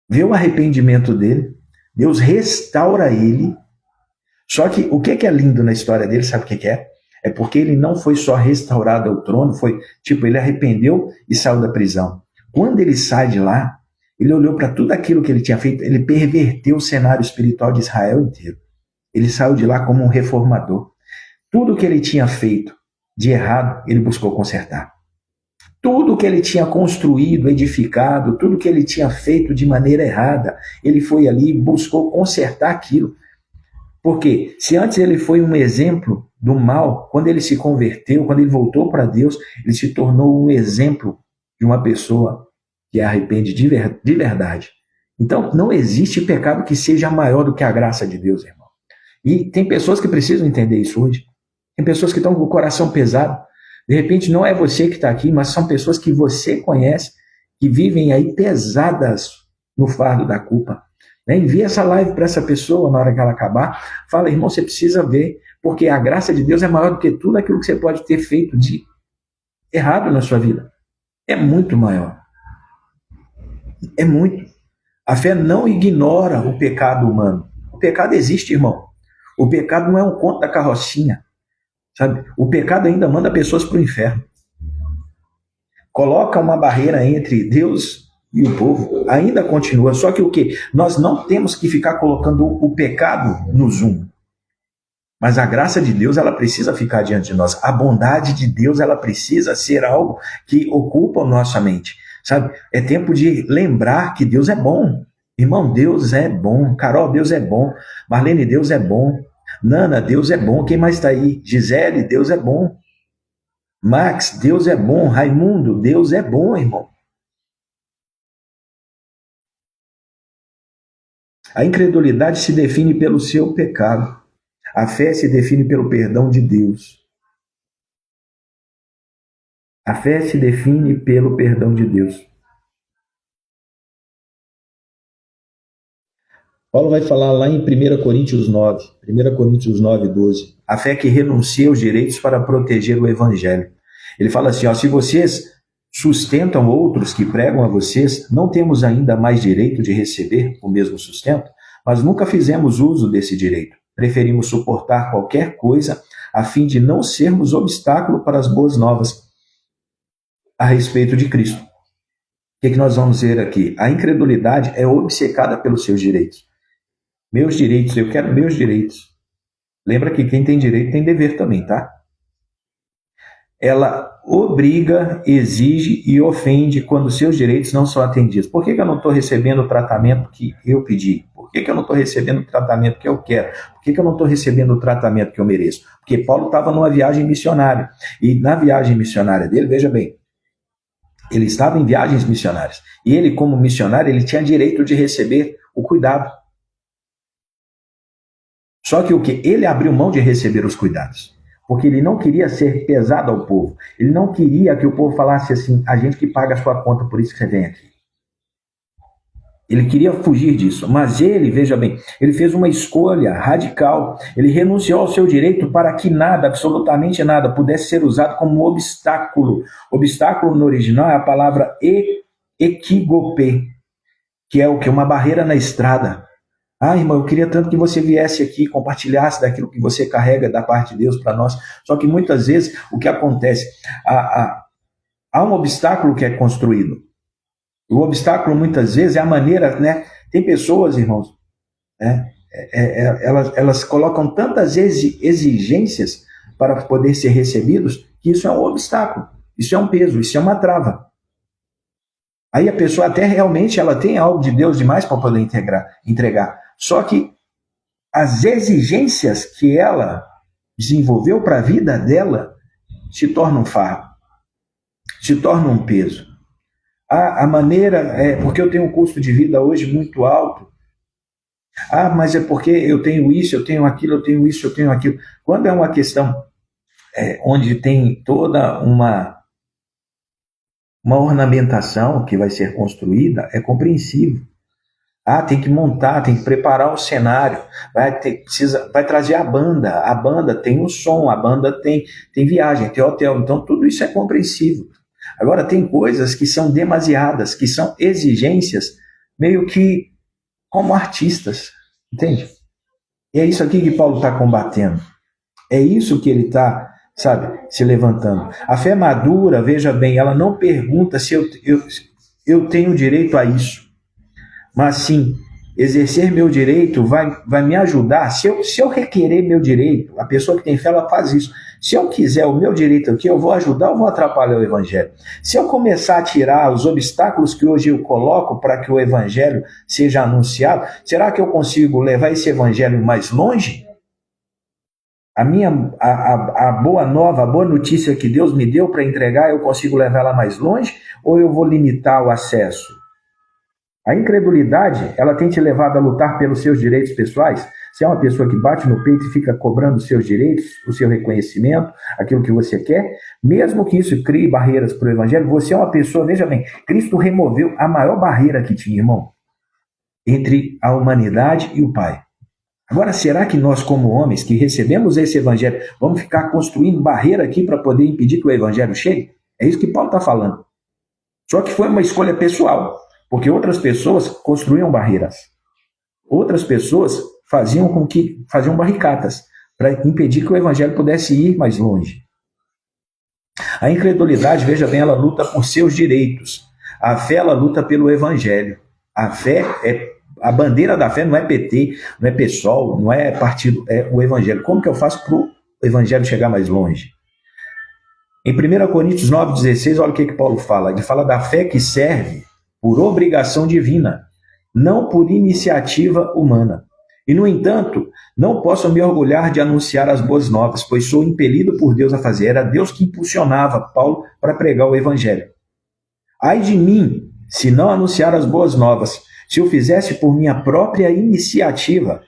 vê o arrependimento dele, Deus restaura ele. Só que o que é lindo na história dele, sabe o que é? É porque ele não foi só restaurado ao trono, foi tipo, ele arrependeu e saiu da prisão. Quando ele sai de lá, ele olhou para tudo aquilo que ele tinha feito, ele perverteu o cenário espiritual de Israel inteiro. Ele saiu de lá como um reformador. Tudo que ele tinha feito de errado, ele buscou consertar. Tudo que ele tinha construído, edificado, tudo que ele tinha feito de maneira errada, ele foi ali e buscou consertar aquilo. Porque se antes ele foi um exemplo do mal, quando ele se converteu, quando ele voltou para Deus, ele se tornou um exemplo de uma pessoa que arrepende de verdade. Então, não existe pecado que seja maior do que a graça de Deus, irmão. E tem pessoas que precisam entender isso hoje. Tem pessoas que estão com o coração pesado. De repente, não é você que está aqui, mas são pessoas que você conhece, que vivem aí pesadas no fardo da culpa. Envia essa live para essa pessoa na hora que ela acabar. Fala: irmão, você precisa ver, porque a graça de Deus é maior do que tudo aquilo que você pode ter feito de errado na sua vida. É muito maior. É muito. A fé não ignora o pecado humano. O pecado existe, irmão. O pecado não é um conto da carrocinha. Sabe? O pecado ainda manda pessoas para o inferno. Coloca uma barreira entre Deus e o povo, ainda continua. Só que o quê? Nós não temos que ficar colocando o pecado no zoom. Mas a graça de Deus, ela precisa ficar diante de nós. A bondade de Deus, ela precisa ser algo que ocupa a nossa mente. Sabe? É tempo de lembrar que Deus é bom. Irmão, Deus é bom. Carol, Deus é bom. Marlene, Deus é bom. Nana, Deus é bom. Quem mais está aí? Gisele, Deus é bom. Max, Deus é bom. Raimundo, Deus é bom, irmão. A incredulidade se define pelo seu pecado. A fé se define pelo perdão de Deus. A fé se define pelo perdão de Deus. Paulo vai falar lá em 1 Coríntios 9, 1 Coríntios 9, 12. A fé que renuncia aos direitos para proteger o evangelho. Ele fala assim, ó, se vocês sustentam outros que pregam a vocês, não temos ainda mais direito de receber o mesmo sustento, mas nunca fizemos uso desse direito. Preferimos suportar qualquer coisa a fim de não sermos obstáculo para as boas novas a respeito de Cristo. O que nós vamos ver aqui? A incredulidade é obcecada pelos seus direitos. Meus direitos, eu quero meus direitos. Lembra que quem tem direito tem dever também, tá? Ela obriga, exige e ofende quando seus direitos não são atendidos. Por que eu não estou recebendo o tratamento que eu pedi? Por que eu não estou recebendo o tratamento que eu quero? Por que eu não estou recebendo o tratamento que eu mereço? Porque Paulo estava numa viagem missionária. E na viagem missionária dele, veja bem, ele estava em viagens missionárias. E ele, como missionário, ele tinha direito de receber o cuidado. Só que o que? Ele abriu mão de receber os cuidados. Porque ele não queria ser pesado ao povo. Ele não queria que o povo falasse assim, a gente que paga a sua conta, por isso que você vem aqui. Ele queria fugir disso. Mas ele, veja bem, ele fez uma escolha radical. Ele renunciou ao seu direito para que nada, absolutamente nada, pudesse ser usado como obstáculo. Obstáculo no original é a palavra equigope, que é o que? Uma barreira na estrada. Ah, irmão, eu queria tanto que você viesse aqui, compartilhasse daquilo que você carrega da parte de Deus para nós. Só que muitas vezes o que acontece? Há um obstáculo que é construído. O obstáculo muitas vezes é a maneira, né? Tem pessoas, irmãos, né? Elas colocam tantas exigências para poder ser recebidos que isso é um obstáculo, isso é um peso, isso é uma trava. Aí a pessoa até realmente ela tem algo de Deus demais para poder entregar. Só que as exigências que ela desenvolveu para a vida dela se tornam um fardo, se tornam um peso. A maneira, porque eu tenho um custo de vida hoje muito alto. Ah, mas é porque eu tenho isso, eu tenho aquilo, eu tenho isso, eu tenho aquilo. Quando é uma questão onde tem toda uma ornamentação que vai ser construída, é compreensível. Ah, tem que montar, tem que preparar o cenário, vai trazer a banda tem o som, a banda tem viagem, tem hotel, então tudo isso é compreensível. Agora tem coisas que são demasiadas, que são exigências meio que como artistas, entende? E é isso aqui que Paulo está combatendo, é isso que ele está, sabe, se levantando. A fé madura, veja bem, ela não pergunta se eu tenho direito a isso, mas sim, exercer meu direito vai me ajudar. Se eu requerer meu direito, a pessoa que tem fé, ela faz isso. Se eu quiser o meu direito aqui, eu vou ajudar ou vou atrapalhar o evangelho? Se eu começar a tirar os obstáculos que hoje eu coloco para que o evangelho seja anunciado, será que eu consigo levar esse evangelho mais longe? A boa nova, a boa notícia que Deus me deu para entregar, eu consigo levar ela mais longe? Ou eu vou limitar o acesso? A incredulidade, ela tem te levado a lutar pelos seus direitos pessoais? Você é uma pessoa que bate no peito e fica cobrando os seus direitos, o seu reconhecimento, aquilo que você quer, mesmo que isso crie barreiras para o evangelho, você é uma pessoa, veja bem, Cristo removeu a maior barreira que tinha, irmão, entre a humanidade e o Pai. Agora, será que nós, como homens que recebemos esse evangelho, vamos ficar construindo barreira aqui para poder impedir que o evangelho chegue? É isso que Paulo está falando. Só que foi uma escolha pessoal, porque outras pessoas construíam barreiras. Outras pessoas faziam barricadas para impedir que o evangelho pudesse ir mais longe. A incredulidade, veja bem, ela luta por seus direitos. A fé, ela luta pelo evangelho. A fé a bandeira da fé não é PT, não é PSOL, não é partido, é o evangelho. Como que eu faço para o evangelho chegar mais longe? Em 1 Coríntios 9,16, olha o que Paulo fala. Ele fala da fé que serve por obrigação divina, não por iniciativa humana. E, no entanto, não posso me orgulhar de anunciar as boas novas, pois sou impelido por Deus a fazer. Era Deus que impulsionava Paulo para pregar o evangelho. Ai de mim, se não anunciar as boas novas. Se eu fizesse por minha própria iniciativa,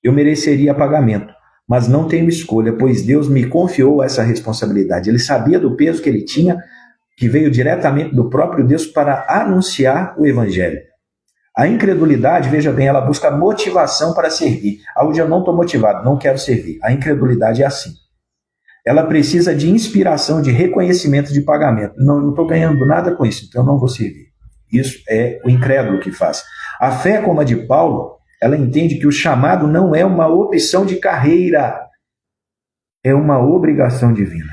eu mereceria pagamento. Mas não tenho escolha, pois Deus me confiou essa responsabilidade. Ele sabia do peso que ele tinha, que veio diretamente do próprio Deus para anunciar o evangelho. A incredulidade, veja bem, ela busca motivação para servir. Aonde eu não estou motivado, não quero servir. A incredulidade é assim. Ela precisa de inspiração, de reconhecimento, de pagamento. Não estou ganhando nada com isso, então eu não vou servir. Isso é o incrédulo que faz. A fé, como a de Paulo, ela entende que o chamado não é uma opção de carreira, é uma obrigação divina.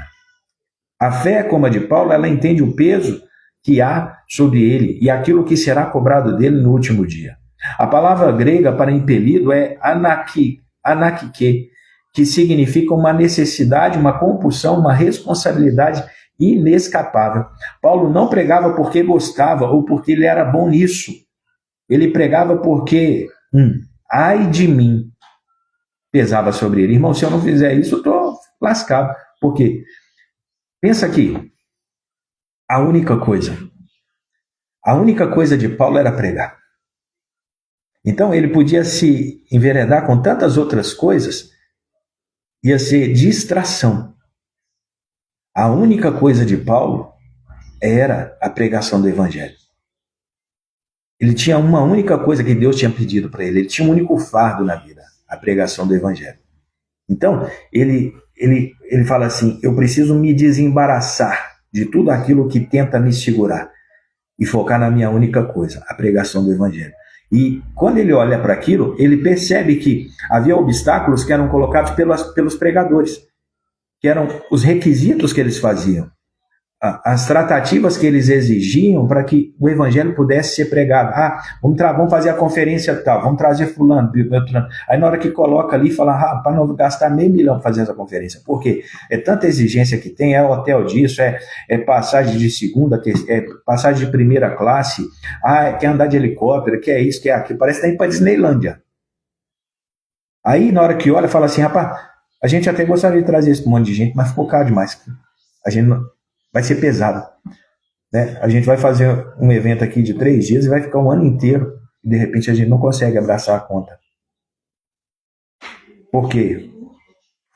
A fé, como a de Paulo, ela entende o peso que há sobre ele e aquilo que será cobrado dele no último dia. A palavra grega para impelido é anakike, que significa uma necessidade, uma compulsão, uma responsabilidade inescapável. Paulo não pregava porque gostava ou porque ele era bom nisso. Ele pregava porque, ai de mim, pesava sobre ele. Irmão, se eu não fizer isso, eu estou lascado. Por quê? Pensa aqui. A única coisa de Paulo era pregar. Então ele podia se enveredar com tantas outras coisas, ia ser distração. A única coisa de Paulo era a pregação do evangelho. Ele tinha uma única coisa que Deus tinha pedido para ele. Ele tinha um único fardo na vida, a pregação do evangelho. Então, ele fala assim, eu preciso me desembaraçar de tudo aquilo que tenta me segurar e focar na minha única coisa, a pregação do evangelho. E quando ele olha para aquilo, ele percebe que havia obstáculos que eram colocados pelos pregadores, que eram os requisitos que eles faziam, as tratativas que eles exigiam para que o evangelho pudesse ser pregado. Vamos fazer a conferência tal, vamos trazer fulano, Beltrano. Aí na hora que coloca ali, fala, para não gastar $500 mil para fazer essa conferência. Por quê? É tanta exigência que tem, é hotel disso, é passagem de segunda, é passagem de primeira classe, quer andar de helicóptero, quer isso, quer aquilo, parece que está indo para Disneylândia. Aí na hora que olha, fala assim, rapaz, a gente até gostaria de trazer esse monte de gente, mas ficou caro demais. A gente não... Vai ser pesado, né? A gente vai fazer um evento aqui de 3 dias e vai ficar um ano inteiro e de repente a gente não consegue abraçar a conta. Por quê?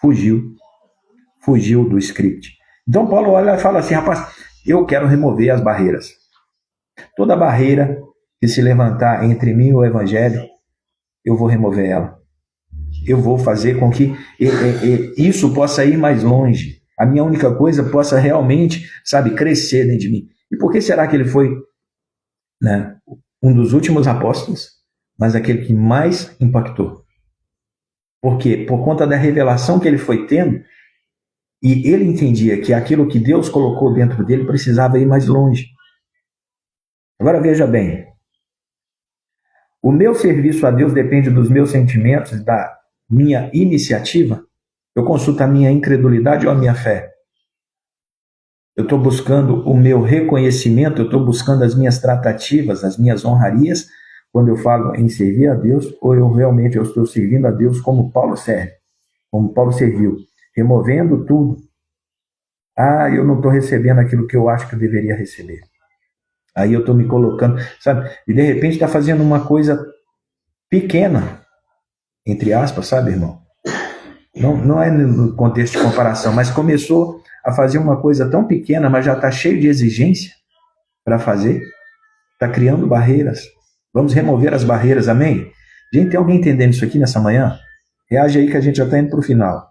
Fugiu do script. Então Paulo olha e fala assim, rapaz, eu quero remover as barreiras. Toda barreira que se levantar entre mim e o evangelho, eu vou remover ela. Eu vou fazer com que isso possa ir mais longe. A minha única coisa possa realmente, crescer dentro de mim. E por que será que ele foi, né, um dos últimos apóstolos, mas aquele que mais impactou? Por quê? Por conta da revelação que ele foi tendo, e ele entendia que aquilo que Deus colocou dentro dele precisava ir mais longe. Agora veja bem, o meu serviço a Deus depende dos meus sentimentos, da minha iniciativa? Eu consulto a minha incredulidade ou a minha fé? Eu estou buscando o meu reconhecimento, eu estou buscando as minhas tratativas, as minhas honrarias, quando eu falo em servir a Deus, ou eu realmente estou servindo a Deus como Paulo serve, como Paulo serviu, removendo tudo. Eu não estou recebendo aquilo que eu acho que eu deveria receber. Aí eu estou me colocando, e de repente está fazendo uma coisa pequena, entre aspas, irmão? Não é no contexto de comparação, mas começou a fazer uma coisa tão pequena, mas já está cheio de exigência para fazer. Está criando barreiras. Vamos remover as barreiras, amém? Gente, tem alguém entendendo isso aqui nessa manhã? Reage aí que a gente já está indo para o final.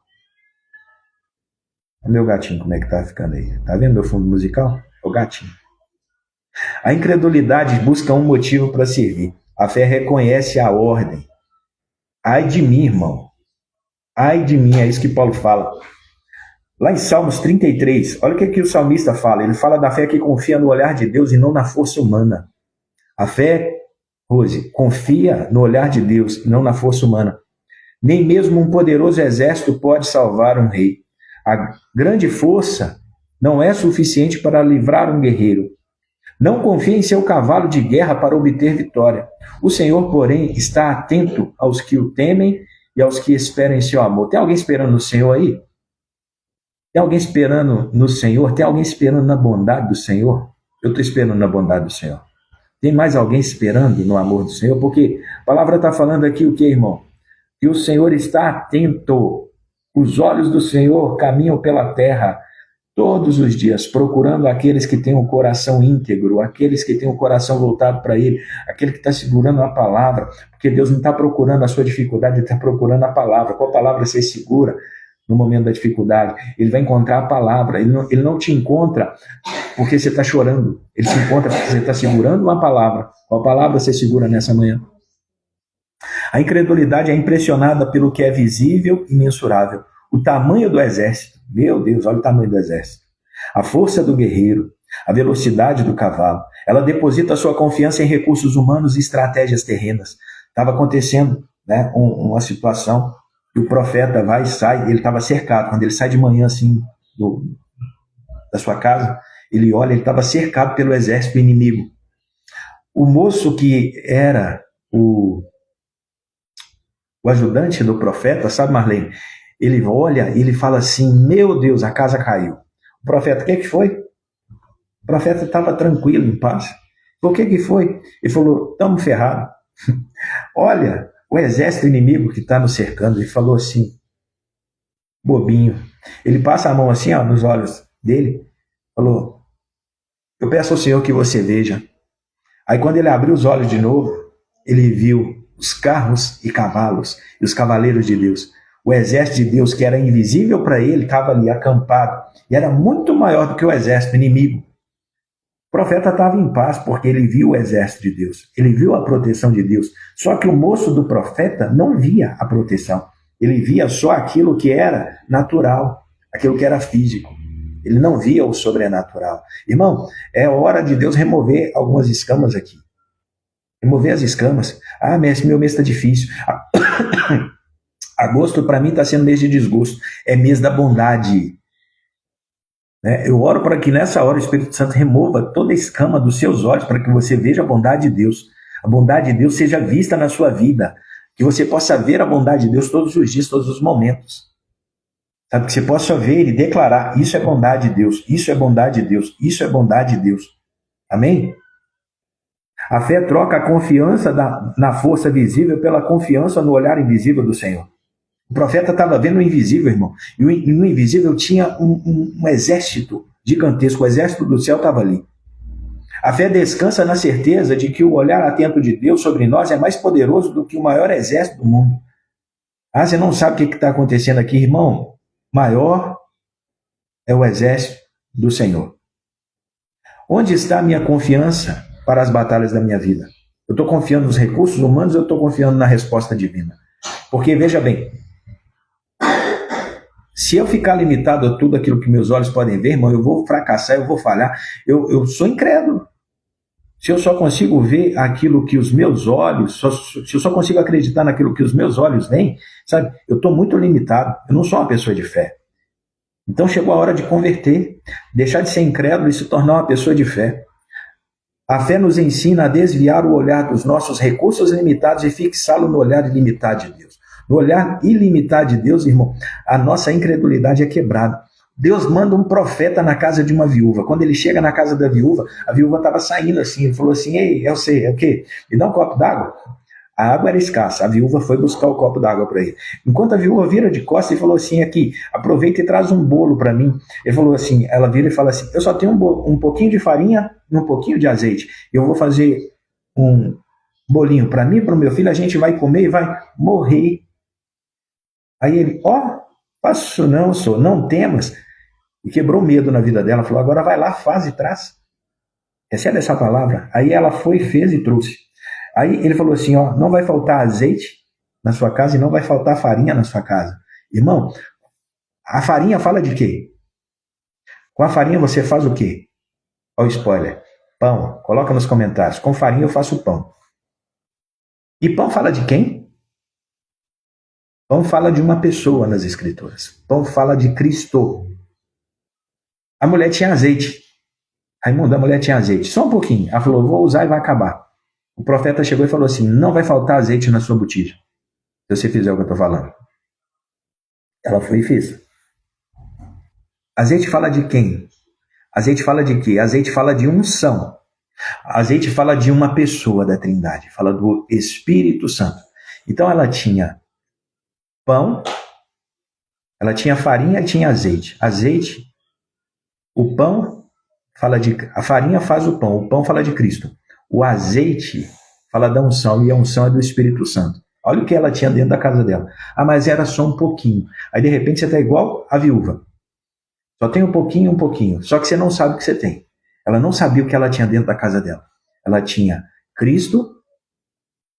O meu gatinho, como é que está ficando aí? Está vendo meu fundo musical? É o gatinho. A incredulidade busca um motivo para servir. A fé reconhece a ordem. Ai de mim, irmão. Ai de mim, é isso que Paulo fala. Lá em Salmos 33, olha o que o salmista fala. Ele fala da fé que confia no olhar de Deus e não na força humana. A fé, Rose, confia no olhar de Deus e não na força humana. Nem mesmo um poderoso exército pode salvar um rei. A grande força não é suficiente para livrar um guerreiro. Não confie em seu cavalo de guerra para obter vitória. O Senhor, porém, está atento aos que o temem e aos que esperam em seu amor. Tem alguém esperando no Senhor aí? Tem alguém esperando no Senhor? Tem alguém esperando na bondade do Senhor? Eu estou esperando na bondade do Senhor. Tem mais alguém esperando no amor do Senhor? Porque a palavra está falando aqui o que, irmão? Que o Senhor está atento. Os olhos do Senhor caminham pela terra todos os dias, procurando aqueles que têm o coração íntegro, aqueles que têm o coração voltado para Ele, aquele que está segurando a palavra, porque Deus não está procurando a sua dificuldade, Ele está procurando a palavra. Qual palavra você segura no momento da dificuldade? Ele vai encontrar a palavra, ele não te encontra porque você está chorando, ele se encontra porque você está segurando uma palavra. Qual palavra você segura nessa manhã? A incredulidade é impressionada pelo que é visível e mensurável. O tamanho do exército, meu Deus, olha o tamanho do exército. A força do guerreiro, a velocidade do cavalo. Ela deposita sua confiança em recursos humanos e estratégias terrenas. Estava acontecendo, né, uma situação que o profeta vai e sai, ele estava cercado. Quando ele sai de manhã assim da sua casa, ele olha, ele estava cercado pelo exército inimigo. O moço que era o ajudante do profeta, sabe, Marlene? Ele olha e ele fala assim, meu Deus, a casa caiu. O profeta, o que foi? O profeta estava tranquilo, em paz. O que foi? Ele falou, estamos ferrados. Olha, o exército inimigo que está nos cercando, ele falou assim, bobinho. Ele passa a mão assim, ó, nos olhos dele, falou, eu peço ao Senhor que você veja. Aí quando ele abriu os olhos de novo, ele viu os carros e cavalos e os cavaleiros de Deus. O exército de Deus, que era invisível para ele, estava ali acampado. E era muito maior do que o exército inimigo. O profeta estava em paz porque ele viu o exército de Deus. Ele viu a proteção de Deus. Só que o moço do profeta não via a proteção. Ele via só aquilo que era natural, aquilo que era físico. Ele não via o sobrenatural. Irmão, é hora de Deus remover algumas escamas aqui. Remover as escamas. Ah, mestre, meu mês está difícil. Agosto, para mim, está sendo mês de desgosto. É mês da bondade. Né? Eu oro para que nessa hora o Espírito Santo remova toda a escama dos seus olhos para que você veja a bondade de Deus. A bondade de Deus seja vista na sua vida. Que você possa ver a bondade de Deus todos os dias, todos os momentos. Sabe? Que você possa ver e declarar, isso é bondade de Deus, isso é bondade de Deus, isso é bondade de Deus. Amém? A fé troca a confiança na força visível pela confiança no olhar invisível do Senhor. O profeta estava vendo o invisível, irmão. E no invisível tinha um exército gigantesco. O exército do céu estava ali. A fé descansa na certeza de que o olhar atento de Deus sobre nós é mais poderoso do que o maior exército do mundo. Ah, você não sabe o que está acontecendo aqui, irmão? Maior é o exército do Senhor. Onde está a minha confiança para as batalhas da minha vida? Eu estou confiando nos recursos humanos ou eu estou confiando na resposta divina? Porque, veja bem, se eu ficar limitado a tudo aquilo que meus olhos podem ver, irmão, eu vou fracassar, eu vou falhar. Eu sou incrédulo. Se eu só consigo ver aquilo que os meus olhos, se eu só consigo acreditar naquilo que os meus olhos veem, sabe? Eu estou muito limitado. Eu não sou uma pessoa de fé. Então chegou a hora de converter, deixar de ser incrédulo e se tornar uma pessoa de fé. A fé nos ensina a desviar o olhar dos nossos recursos limitados e fixá-lo no olhar ilimitado de Deus. No olhar ilimitado de Deus, irmão, a nossa incredulidade é quebrada. Deus manda um profeta na casa de uma viúva. Quando ele chega na casa da viúva, a viúva estava saindo assim. Ele falou assim, ei, eu sei, é o quê? Me dá um copo d'água? A água era escassa. A viúva foi buscar o copo d'água para ele. Enquanto a viúva vira de costas e falou assim, aqui, aproveita e traz um bolo para mim. Ele falou assim, ela vira e fala assim, eu só tenho um pouquinho de farinha e um pouquinho de azeite. Eu vou fazer um bolinho para mim e para o meu filho, a gente vai comer e vai morrer. Aí ele, faço isso não, senhor, não temas. E quebrou medo na vida dela, falou, agora vai lá, faz e traz. Recebe essa palavra. Aí ela foi, fez e trouxe. Aí ele falou assim, não vai faltar azeite na sua casa e não vai faltar farinha na sua casa. Irmão, a farinha fala de quê? Com a farinha você faz o quê? Olha o spoiler. Pão. Coloca nos comentários. Com farinha eu faço pão. E pão fala de quem? Pão fala de uma pessoa nas Escrituras. Pão fala de Cristo. A mulher tinha azeite. Raimundo, a mulher tinha azeite, só um pouquinho. Ela falou, vou usar e vai acabar. O profeta chegou e falou assim, não vai faltar azeite na sua botija, se você fizer o que eu estou falando. Ela foi e fez. Azeite fala de quem? Azeite fala de quê? Azeite fala de unção. Azeite fala de uma pessoa da Trindade, fala do Espírito Santo. Então ela tinha pão, ela tinha farinha e tinha azeite. Azeite, o pão fala de... A farinha faz o pão fala de Cristo. O azeite fala da unção, e a unção é do Espírito Santo. Olha o que ela tinha dentro da casa dela. Ah, mas era só um pouquinho. Aí de repente você está igual a viúva. Só tem um pouquinho. Só que você não sabe o que você tem. Ela não sabia o que ela tinha dentro da casa dela. Ela tinha Cristo,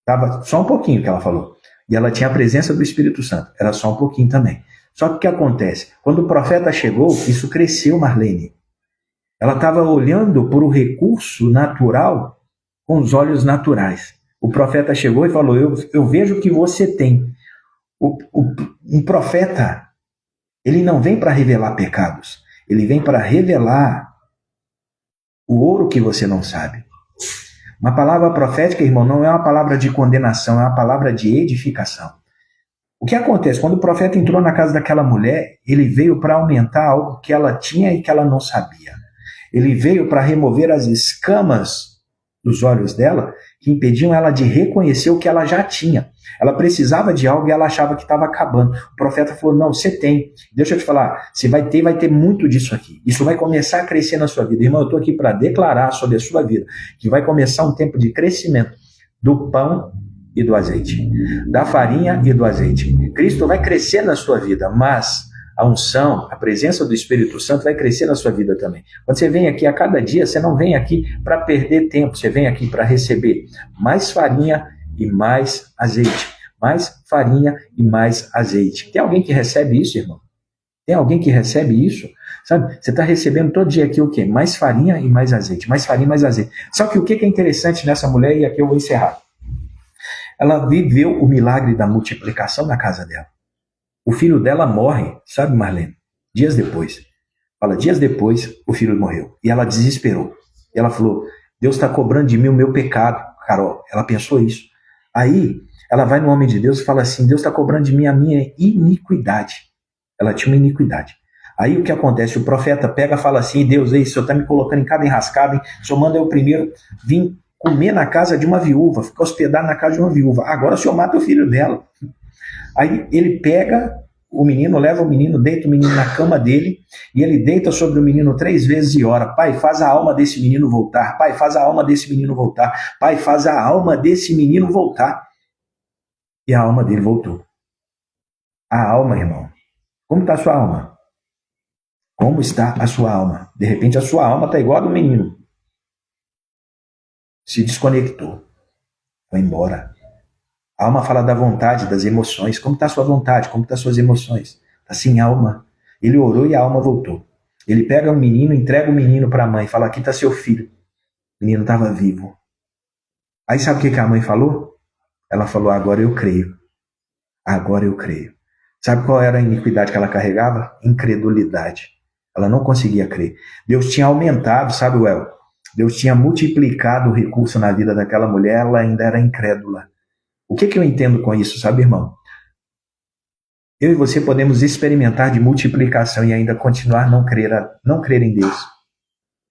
estava só um pouquinho que ela falou. E ela tinha a presença do Espírito Santo. Era só um pouquinho também. Só que o que acontece? Quando o profeta chegou, isso cresceu, Marlene. Ela estava olhando por o recurso natural com os naturais. O profeta chegou e falou, eu vejo que você tem. Um profeta, ele não vem para revelar pecados. Ele vem para revelar o ouro que você não sabe. Uma palavra profética, irmão, não é uma palavra de condenação, é uma palavra de edificação. O que acontece? Quando o profeta entrou na casa daquela mulher, ele veio para aumentar algo que ela tinha e que ela não sabia. Ele veio para remover as escamas dos olhos dela, que impediam ela de reconhecer o que ela já tinha. Ela precisava de algo e ela achava que estava acabando. O profeta falou, não, você tem. Deixa eu te falar, você vai ter muito disso aqui. Isso vai começar a crescer na sua vida. Irmão, eu estou aqui para declarar sobre a sua vida que vai começar um tempo de crescimento do pão e do azeite, da farinha e do azeite. Cristo vai crescer na sua vida, mas a unção, a presença do Espírito Santo vai crescer na sua vida também. Quando você vem aqui a cada dia, você não vem aqui para perder tempo, você vem aqui para receber mais farinha e mais azeite. Mais farinha e mais azeite. Tem alguém que recebe isso, irmão? Tem alguém que recebe isso? Sabe? Você está recebendo todo dia aqui o quê? Mais farinha e mais azeite. Mais farinha e mais azeite. Só que o que é interessante nessa mulher, e aqui eu vou encerrar. Ela viveu o milagre da multiplicação na casa dela. O filho dela morre, sabe, Marlene? Dias depois. Fala, dias depois, o filho morreu. E ela desesperou. E ela falou, Deus está cobrando de mim o meu pecado, Carol. Ela pensou isso. Aí, ela vai no homem de Deus e fala assim, Deus está cobrando de mim a minha iniquidade. Ela tinha uma iniquidade. Aí o que acontece? O profeta pega e fala assim, Deus, ei, o senhor está me colocando em cada enrascada, hein? O senhor manda eu primeiro vir comer na casa de uma viúva, ficar hospedado na casa de uma viúva. Agora o senhor mata o filho dela. Aí ele pega o menino, leva o menino, deita o menino na cama dele, e ele deita sobre o menino 3 vezes e ora, pai, faz a alma desse menino voltar, pai, faz a alma desse menino voltar, pai, faz a alma desse menino voltar. E a alma dele voltou. A alma, irmão. Como está a sua alma? Como está a sua alma? De repente a sua alma está igual a do menino. Se desconectou. Foi embora. A alma fala da vontade, das emoções. Como está a sua vontade? Como estão as suas emoções? Está sem alma. Ele orou e a alma voltou. Ele pega um menino, entrega o menino para a mãe. Fala, aqui está seu filho. O menino estava vivo. Aí sabe o que a mãe falou? Ela falou, agora eu creio. Agora eu creio. Sabe qual era a iniquidade que ela carregava? Incredulidade. Ela não conseguia crer. Deus tinha aumentado, sabe, Well? Deus tinha multiplicado o recurso na vida daquela mulher, ela ainda era incrédula. O que eu entendo com isso, sabe, irmão? Eu e você podemos experimentar de multiplicação e ainda continuar não crer em Deus.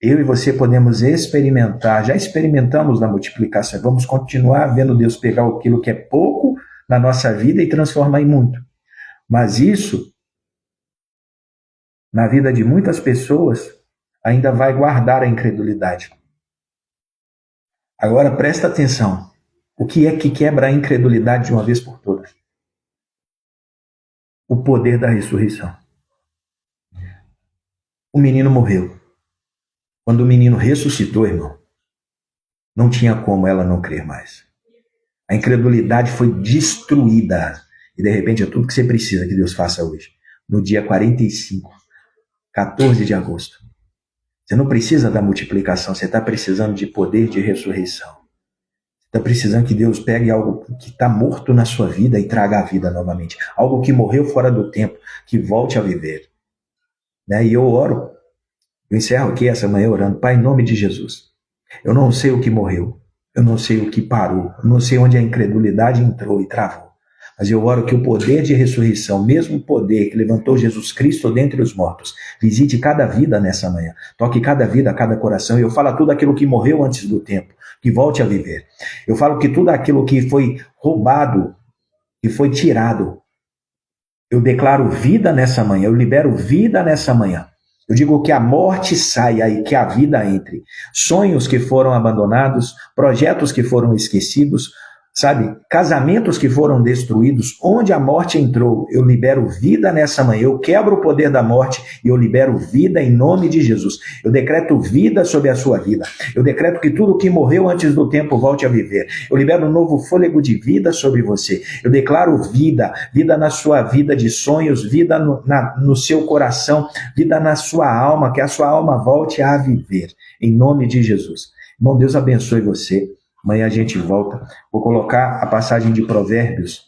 Eu e você podemos experimentar, já experimentamos na multiplicação, vamos continuar vendo Deus pegar aquilo que é pouco na nossa vida e transformar em muito. Mas isso, na vida de muitas pessoas, ainda vai guardar a incredulidade. Agora presta atenção. O que é que quebra a incredulidade de uma vez por todas? O poder da ressurreição. O menino morreu. Quando o menino ressuscitou, irmão, não tinha como ela não crer mais. A incredulidade foi destruída. E de repente é tudo que você precisa que Deus faça hoje. No dia 45, 14 de agosto. Você não precisa da multiplicação, você está precisando de poder de ressurreição. Está precisando que Deus pegue algo que está morto na sua vida e traga a vida novamente. Algo que morreu fora do tempo, que volte a viver. Né? E eu oro Eu encerro aqui essa manhã orando, Pai, em nome de Jesus. Eu não sei o que morreu, eu não sei o que parou, eu não sei onde a incredulidade entrou e travou. Mas eu oro que o poder de ressurreição, mesmo o poder que levantou Jesus Cristo dentre os mortos, visite cada vida nessa manhã. Toque cada vida, cada coração. E eu falo tudo aquilo que morreu antes do tempo, que volte a viver. Eu falo que tudo aquilo que foi roubado, que foi tirado, eu declaro vida nessa manhã, eu libero vida nessa manhã. Eu digo que a morte saia e que a vida entre. Sonhos que foram abandonados, projetos que foram esquecidos, sabe, casamentos que foram destruídos, onde a morte entrou, eu libero vida nessa manhã, eu quebro o poder da morte e eu libero vida em nome de Jesus. Eu decreto vida sobre a sua vida, eu decreto que tudo que morreu antes do tempo volte a viver, eu libero um novo fôlego de vida sobre você, eu declaro vida, vida na sua vida de sonhos, vida no seu coração, vida na sua alma, que a sua alma volte a viver, em nome de Jesus. Irmão, Deus abençoe você. Amanhã a gente volta. Vou colocar a passagem de Provérbios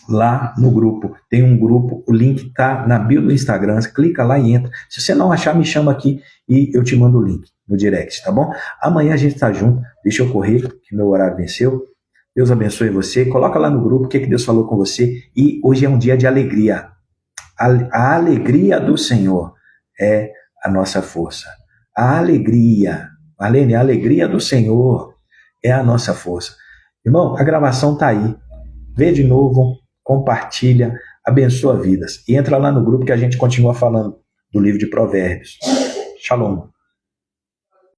lá no grupo. Tem um grupo, o link está na bio do Instagram. Você clica lá e entra. Se você não achar, me chama aqui e eu te mando o link no direct, tá bom? Amanhã a gente está junto. Deixa eu correr, que meu horário venceu. Deus abençoe você. Coloca lá no grupo o que Deus falou com você. E hoje é um dia de alegria. A alegria do Senhor é a nossa força. A alegria, Marlene, a alegria do Senhor é a nossa força. Irmão, a gravação está aí. Vê de novo, compartilha, abençoa vidas. E entra lá no grupo que a gente continua falando do livro de Provérbios. Shalom.